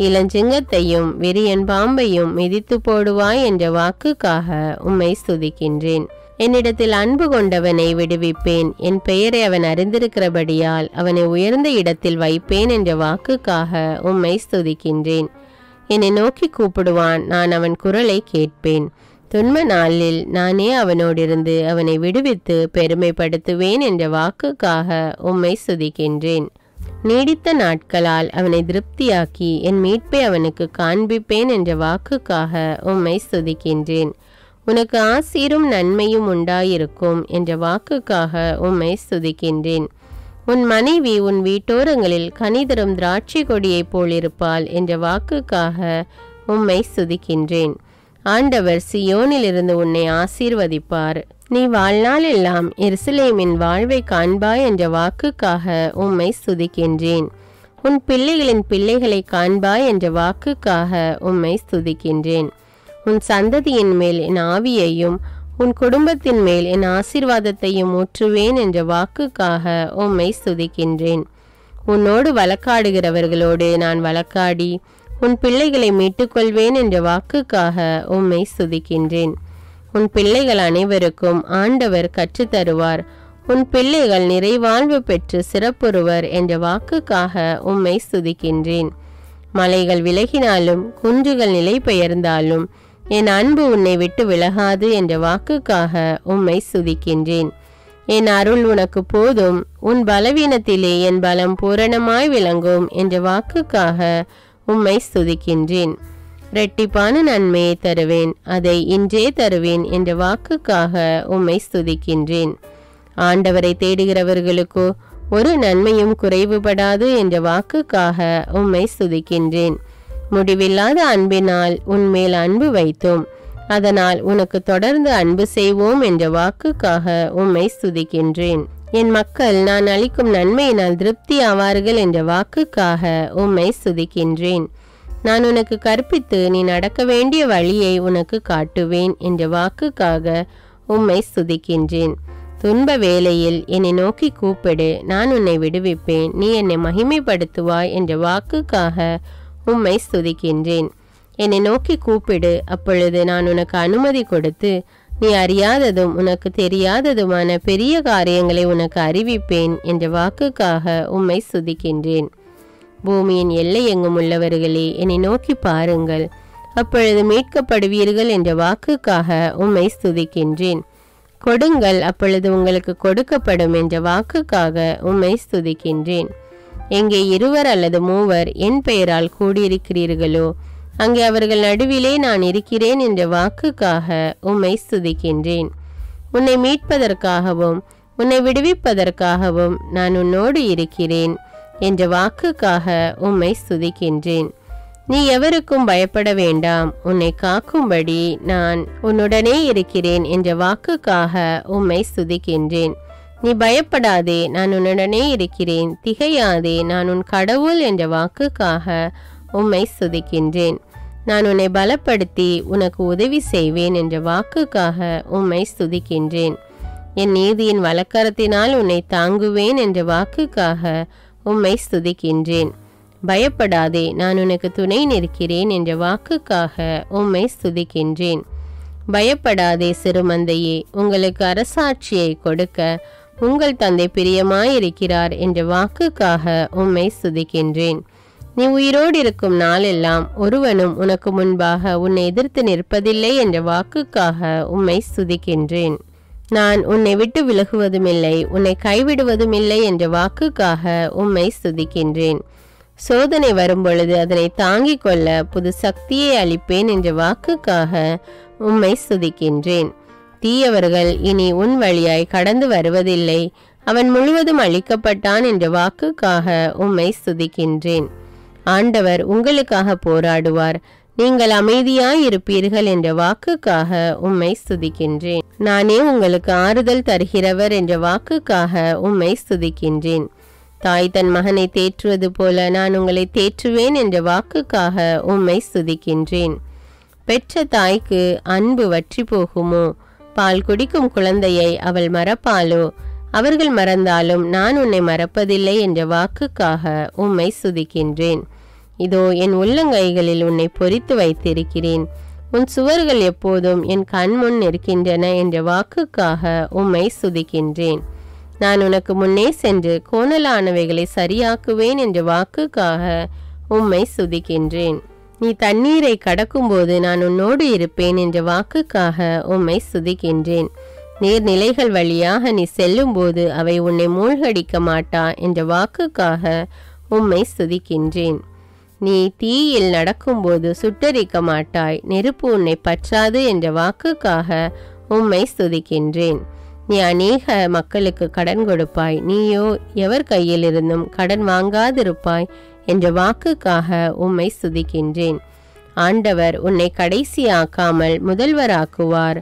இளஞ்சிங்கத்தையும் விரியன் பாம்பையும் மிதித்து போடுவாய் என்ற வாக்குக்காக உம்மை ஸ்துதிக்கின்றேன். என்னிடத்தில் அன்பு கொண்டவனை விடுவிப்பேன், என் பெயரை அவன் அறிந்திருக்கிறபடியால் அவனை உயர்ந்த இடத்தில் வைப்பேன் என்ற வாக்குக்காக உம்மை ஸ்துதிக்கின்றேன். என்னை நோக்கி கூப்பிடுவான், நான் அவன் குரலை கேட்பேன். துன்ப நாளில் நானே அவனோடிருந்து அவனை விடுவித்து பெருமைப்படுத்துவேன் என்ற வாக்குக்காக உம்மை ஸ்துதிக்கின்றேன். நீடித்த நாட்களால் அவனை திருப்தியாக்கி என் மீட்பை அவனுக்கு காண்பிப்பேன் என்ற வாக்குக்காக உம்மை ஸ்துதிக்கின்றேன். உனக்கு ஆசீரும் நன்மையும் உண்டாயிருக்கும் என்ற வாக்குக்காக உம்மை ஸ்துதிக்கின்றேன். உன் மனைவி உன் வீட்டோரங்களில் கனிதரும் திராட்சை கொடியைப் போலிருப்பாள் என்ற வாக்குக்காக உம்மை ஸ்துதிக்கின்றேன். ஆண்டவர் சியோனிலிருந்து உன்னை ஆசீர்வதிப்பார். நீ வாழ்நாள் எல்லாம் எருசலேமின் வாழ்வை காண்பாய் என்ற வாக்குக்காக உம்மை ஸ்துதிக்கின்றேன். உன் பிள்ளைகளின் பிள்ளைகளை காண்பாய் என்ற வாக்குக்காக உம்மை ஸ்துதிக்கின்றேன். உன் சந்ததியின் மேல் என் ஆவியையும் உன் குடும்பத்தின் மேல் என் ஆசீர்வாதத்தையும் ஊற்றுவேன் என்ற வாக்குக்காக உம்மை ஸ்துதிக்கின்றேன். உன்னோடு வழக்காடுகிறவர்களோடு நான் வழக்காடி உன் பிள்ளைகளை மீட்டுக்கொள்வேன் என்ற வாக்குக்காக உம்மை ஸ்துதிக்கின்றேன். உன் பிள்ளைகள் அனைவருக்கும் ஆண்டவர் கற்றுத்தருவார். உன் பிள்ளைகள் நிறைவாழ்வு பெற்று சிறப்புறுவர் என்ற வாக்குக்காக உம்மை ஸ்துதிக்கின்றேன். மலைகள் விலகினாலும் குன்றுகள் நிலை பெயர்ந்தாலும் என் அன்பு உன்னை விட்டு விலகாது என்ற வாக்குக்காக உம்மை ஸ்துதிக்கின்றேன். என் அருள் உனக்கு போதும், உன் பலவீனத்திலே என் பலம் பூரணமாய் விளங்கும் என்ற வாக்குக்காக உம்மை ஸ்துதிக்கின்றேன். இரட்டிப்பான நன்மையை தருவேன், அதை இன்றே தருவேன் என்ற வாக்குக்காக உம்மை ஸ்துதிக்கின்றேன். ஆண்டவரை தேடுகிறவர்களுக்கோ ஒரு நன்மையும் குறைவுபடாது என்ற வாக்குக்காக உம்மை ஸ்துதிக்கின்றேன். முடிவில்லாத அன்பினால் உன்மேல் அன்பு வைத்தோம், அதனால் உனக்கு தொடர்ந்து அன்பு செய்வோம் என்ற வாக்குக்காக உம்மை ஸ்துதிக்கின்றேன். என் மக்கள் நான் அளிக்கும் நன்மையினால் திருப்தி ஆவார்கள் என்ற வாக்குக்காக உம்மை ஸ்துதிக்கின்றேன். நான் உனக்கு கற்பித்து நீ நடக்க வேண்டிய வழியை உனக்கு காட்டுவேன் என்ற வாக்குக்காக உம்மை ஸ்துதிக்கின்றேன். துன்ப வேளையில் என்னை நோக்கி கூப்பிடு, நான் உன்னை விடுவிப்பேன், நீ என்னை மகிமைப்படுத்துவாய் என்ற வாக்குக்காக உம்மை ஸ்துதிக்கின்றேன். என்னை நோக்கி கூப்பிடு, அப்பொழுது நான் உனக்கு அனுமதி கொடுத்து நீ அறியாததும் உனக்கு தெரியாததுமான பெரிய காரியங்களை உனக்கு அறிவிப்பேன் என்ற வாக்குக்காக உம்மை ஸ்துதிக்கின்றேன். பூமியின் எல்லை எங்கும் உள்ளவர்களே என்னை நோக்கி பாருங்கள், அப்பொழுது மீட்கப்படுவீர்கள் என்ற வாக்குக்காக உம்மை ஸ்துதிக்கின்றேன். கொடுங்கள், அப்பொழுது உங்களுக்கு கொடுக்கப்படும் என்ற வாக்குக்காக உம்மை ஸ்துதிக்கின்றேன். எங்கே 2 அல்லது 3 என் பெயரால் கூடியிருக்கிறீர்களோ அங்கே அவர்கள் நடுவிலே நான் இருக்கிறேன் என்ற வாக்குக்காக உம்மை ஸ்துதிக்கின்றேன். உன்னை மீட்பதற்காகவும் உன்னை விடுவிப்பதற்காகவும் நான் உன்னோடு இருக்கிறேன் என்ற வாக்குக்காக உம்மை ஸ்துதிக்கின்றேன். நீ எவருக்கும் பயப்பட வேண்டாம், உன்னை காக்கும்படி நான் உன்னுடனே இருக்கிறேன் என்ற வாக்குக்காக உம்மை ஸ்துதிக்கின்றேன். நீ பயப்படாதே, நான் உன்னுடனே இருக்கிறேன், திகையாதே, நான் உன் கடவுள் என்ற வாக்குக்காக உம்மை ஸ்துதிக்கின்றேன். நான் உன்னை பலப்படுத்தி உனக்கு உதவி செய்வேன் என்ற வாக்குக்காக உம்மை ஸ்துதிக்கின்றேன். என் நீதியின் வலக்கரத்தினால் உன்னை தாங்குவேன் என்ற வாக்குக்காக உம்மை ஸ்துதிக்கின்றேன். பயப்படாதே, நான் உனக்கு துணை நிற்கிறேன் என்ற வாக்குக்காக உம்மை ஸ்துதிக்கின்றேன். பயப்படாதே சிறுமந்தையே, உங்களுக்கு அரசாட்சியை கொடுக்க உங்கள் தந்தை பிரியமாயிருக்கிறார் என்ற வாக்குக்காக உம்மை ஸ்துதிக்கின்றேன். நீ உயிரோடு இருக்கும் நாளெல்லாம் ஒருவனும் உனக்கு முன்பாக உன்னை எதிர்த்து நிற்பதில்லை என்ற வாக்குக்காக உம்மை ஸ்துதிக்கின்றேன். நான் உன்னை விட்டு விலகுவதுமில்லை, உன்னை கைவிடுவதுமில்லை என்ற வாக்குக்காக உம்மை ஸ்துதிக்கின்றேன். சோதனை வரும்பொழுது அதனை தாங்கிக் கொள்ள புது சக்தியை அளிப்பேன் என்ற வாக்குக்காக உம்மை ஸ்துதிக்கின்றேன். தீயவர்கள் இனி உன் வழியாய் கடந்து வருவதில்லை, அவன் முழுவதும் அழிக்கப்பட்டான் என்ற வாக்குக்காக உம்மை ஸ்துதிக்கின்றேன். ஆண்டவர் உங்களுக்காக போராடுவார், நீங்கள் அமைதியாயிருப்பீர்கள் என்ற வாக்குக்காக உம்மை ஸ்துதிக்கின்றேன். நானே உங்களுக்கு ஆறுதல் தருகிறவர் என்ற வாக்குக்காக உம்மை ஸ்துதிக்கின்றேன். தாய் தன் மகனை தேற்றுவது போல நான் உங்களை தேற்றுவேன் என்ற வாக்குக்காக உம்மை ஸ்துதிக்கின்றேன். பெற்ற தாய்க்கு அன்பு வற்றி போகுமோ? பால் குடிக்கும் குழந்தையை அவள் மறப்பாளோ? அவர்கள் மறந்தாலும் நான் உன்னை மறப்பதில்லை என்ற வாக்குக்காக உம்மை ஸ்துதிக்கின்றேன். இதோ என் உள்ளங்கைகளில் உன்னை பொறித்து வைத்திருக்கிறேன், உன் சுவர்கள் எப்போதும் என் கண்முன் இருக்கின்றன என்ற வாக்குக்காக உம்மை ஸ்துதிக்கின்றேன். நான் உனக்கு முன்னே சென்று கோணலானவைகளை சரியாக்குவேன் என்ற வாக்குக்காக உம்மை ஸ்துதிக்கின்றேன். நீ தண்ணீரை கடக்கும்போது நான் உன்னோடு இருப்பேன் என்ற வாக்குக்காக உம்மை ஸ்துதிக்கின்றேன். நீர்நிலைகள் வழியாக நீ செல்லும்போது அவை உன்னை மூழ்கடிக்க மாட்டா என்ற வாக்குக்காக உம்மை ஸ்துதிக்கின்றேன். நீ தீயில் நடக்கும்போது சுட்டரிக்க மாட்டாய், நெருப்பு உன்னை பற்றாது என்ற வாக்குக்காக உம்மை ஸ்துதிக்கின்றேன். நீ அநேக மக்களுக்கு கடன் கொடுப்பாய், நீயோ எவர் கையிலிருந்தும் கடன் வாங்காதிருப்பாய் என்ற வாக்குக்காக உம்மை ஸ்துதிக்கின்றேன். ஆண்டவர் உன்னை கடைசியாக்காமல் முதல்வராக்குவார்,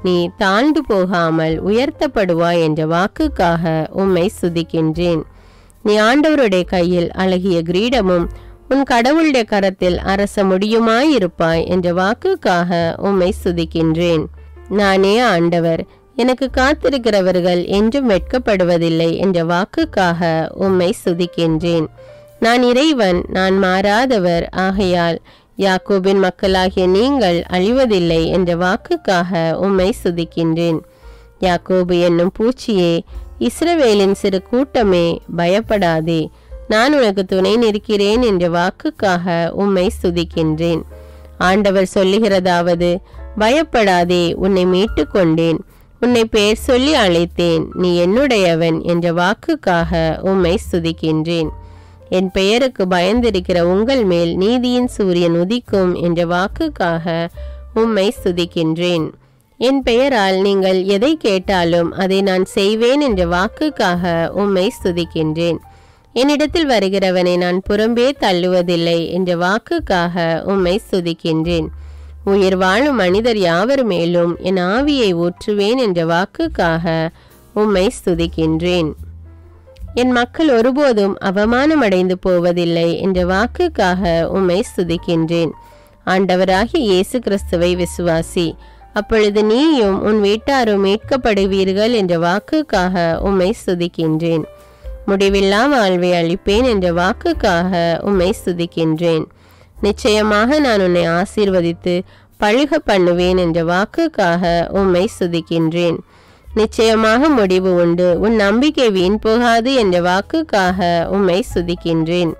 நீ தாழ்ந்து போகாமல் உயர்த்தப்படுவாய் என்ற வாக்குக்காக உம்மை ஸ்துதிக்கின்றேன். நீ ஆண்டவருடைய கையில் அழகிய கிரீடமும் உன் கடவுளுடைய கரத்தில் அரச முடியுமாயிருப்பாய் என்ற வாக்குக்காக உம்மை ஸ்துதிக்கின்றேன். நானே ஆண்டவர், எனக்கு காத்திருக்கிறவர்கள் என்றும் வெட்கப்படுவதில்லை என்ற வாக்குக்காக உம்மை ஸ்துதிக்கின்றேன். நான் இறைவன், நான் மாறாதவர், ஆகையால் யாக்கோபின் மக்களாகிய நீங்கள் அழிவதில்லை என்ற வாக்குக்காக உம்மை ஸ்துதிக்கின்றேன். யாக்கோபு என்னும் பூச்சியே, இஸ்ரவேலின் சிறு கூட்டமே, பயப்படாதே, நான் உனக்கு துணை நிற்கிறேன் என்ற வாக்குக்காக உம்மை ஸ்துதிக்கின்றேன். ஆண்டவர் சொல்லுகிறதாவது, பயப்படாதே, உன்னை மீட்டு கொண்டேன், உன்னை பெயர் சொல்லி அழைத்தேன், நீ என்னுடையவன் என்ற வாக்குக்காக உம்மை ஸ்துதிக்கின்றேன். என் பெயருக்கு பயந்திருக்கிற உங்கள் மேல் நீதியின் சூரியன் உதிக்கும் என்ற வாக்குக்காக உம்மை ஸ்துதிக்கின்றேன். என் பெயரால் நீங்கள் எதை கேட்டாலும் அதை நான் செய்வேன் என்ற வாக்குக்காக உம்மை ஸ்துதிக்கின்றேன். என்னிடத்தில் வருகிறவனை நான் புறம்பே தள்ளுவதில்லை என்ற வாக்குக்காக உம்மை ஸ்துதிக்கின்றேன். உயிர் வாழும் மனிதர் யாவர் மேலும் என் ஆவியை ஊற்றுவேன் என்ற வாக்குக்காக உம்மை ஸ்துதிக்கின்றேன். என் மக்கள் ஒருபோதும் அவமானம் அடைந்து போவதில்லை என்ற வாக்குக்காக உம்மை ஸ்துதிக்கின்றேன். ஆண்டவராகிய இயேசு கிறிஸ்துவை விசுவாசி, அப்பொழுது நீயும் உன் வீட்டாரும் மீட்கப்படுவீர்கள் என்ற வாக்குக்காக உம்மை ஸ்துதிக்கின்றேன். முடிவில்லா வாழ்வை அளிப்பேன் என்ற வாக்குக்காக உம்மை ஸ்துதிக்கின்றேன். நிச்சயமாக நான் உன்னை ஆசீர்வதித்து பழுக பண்ணுவேன் என்ற வாக்குக்காக உம்மை ஸ்துதிக்கின்றேன். நிச்சயமாக முடிவு உண்டு, உன் நம்பிக்கை வீண் போகாது என்ற வாக்குக்காக உம்மை ஸ்துதிக்கின்றேன்.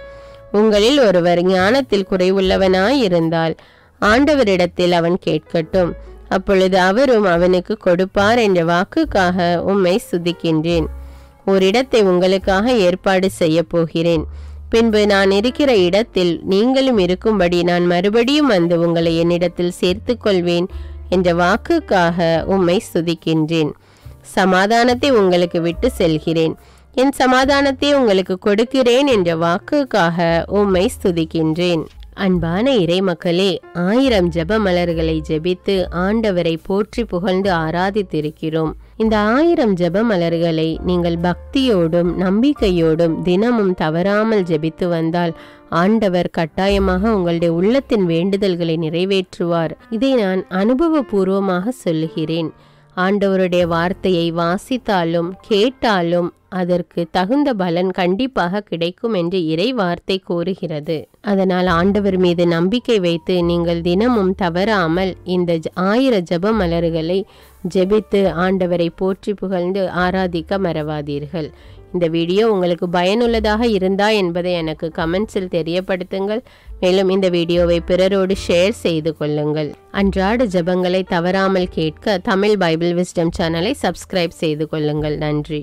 உங்களில் ஒருவர் ஞானத்தில் குறைவுள்ளவனாயிருந்தால் ஆண்டவரிடத்தில் அவன் கேட்கட்டும், அப்பொழுது அவரும் அவனுக்கு கொடுப்பார் என்ற வாக்குக்காக உம்மை ஸ்துதிக்கின்றேன். ஓரிடத்தை உங்களுக்காக ஏற்பாடு செய்ய போகிறேன், பின்பு நான் இருக்கிற இடத்தில் நீங்களும் இருக்கும்படி நான் மறுபடியும் வந்து உங்களை என்னிடத்தில் சேர்த்து கொள்வேன் என்ற வாக்குக்காக உம்மை ஸ்துதிக்கின்றேன். சமாதானத்தை உங்களுக்கு விட்டு செல்கிறேன், என் சமாதானத்தை உங்களுக்கு கொடுக்கிறேன் என்ற வாக்குக்காக உம்மை ஸ்துதிக்கின்றேன். அன்பான இறைமக்களே, 1000 ஜெப மலர்களை ஜெபித்து ஆண்டவரை போற்றி புகழ்ந்து ஆராதித்திருக்கிறோம். இந்த 1000 ஜெப மலர்களை நீங்கள் பக்தியோடும் நம்பிக்கையோடும் தினமும் தவறாமல் ஜெபித்து வந்தால் ஆண்டவர் கட்டாயமாக உங்களுடைய உள்ளத்தின் வேண்டுதல்களை நிறைவேற்றுவார். இதை நான் அனுபவபூர்வமாக சொல்லுகிறேன். ஆண்டவருடைய வார்த்தையை வாசித்தாலும் கேட்டாலும் அதற்கு தகுந்த பலன் கண்டிப்பாக கிடைக்கும் என்று இறை வார்த்தை கூறுகிறது. அதனால் ஆண்டவர் மீது நம்பிக்கை வைத்து நீங்கள் தினமும் தவறாமல் இந்த 1000 ஜெப மலர்களை ஜெபித்து ஆண்டவரை போற்றி புகழ்ந்து ஆராதிக்க மறவாதீர்கள். இந்த வீடியோ உங்களுக்கு பயனுள்ளதாக இருந்தா என்பதை எனக்கு கமெண்ட்ஸில் தெரியப்படுத்துங்கள். மேலும் இந்த வீடியோவை பிறரோடு ஷேர் செய்து கொள்ளுங்கள். அன்றாட ஜெபங்களை தவறாமல் கேட்க தமிழ் பைபிள் விஸ்டம் சேனலை சப்ஸ்கிரைப் செய்து கொள்ளுங்கள். நன்றி.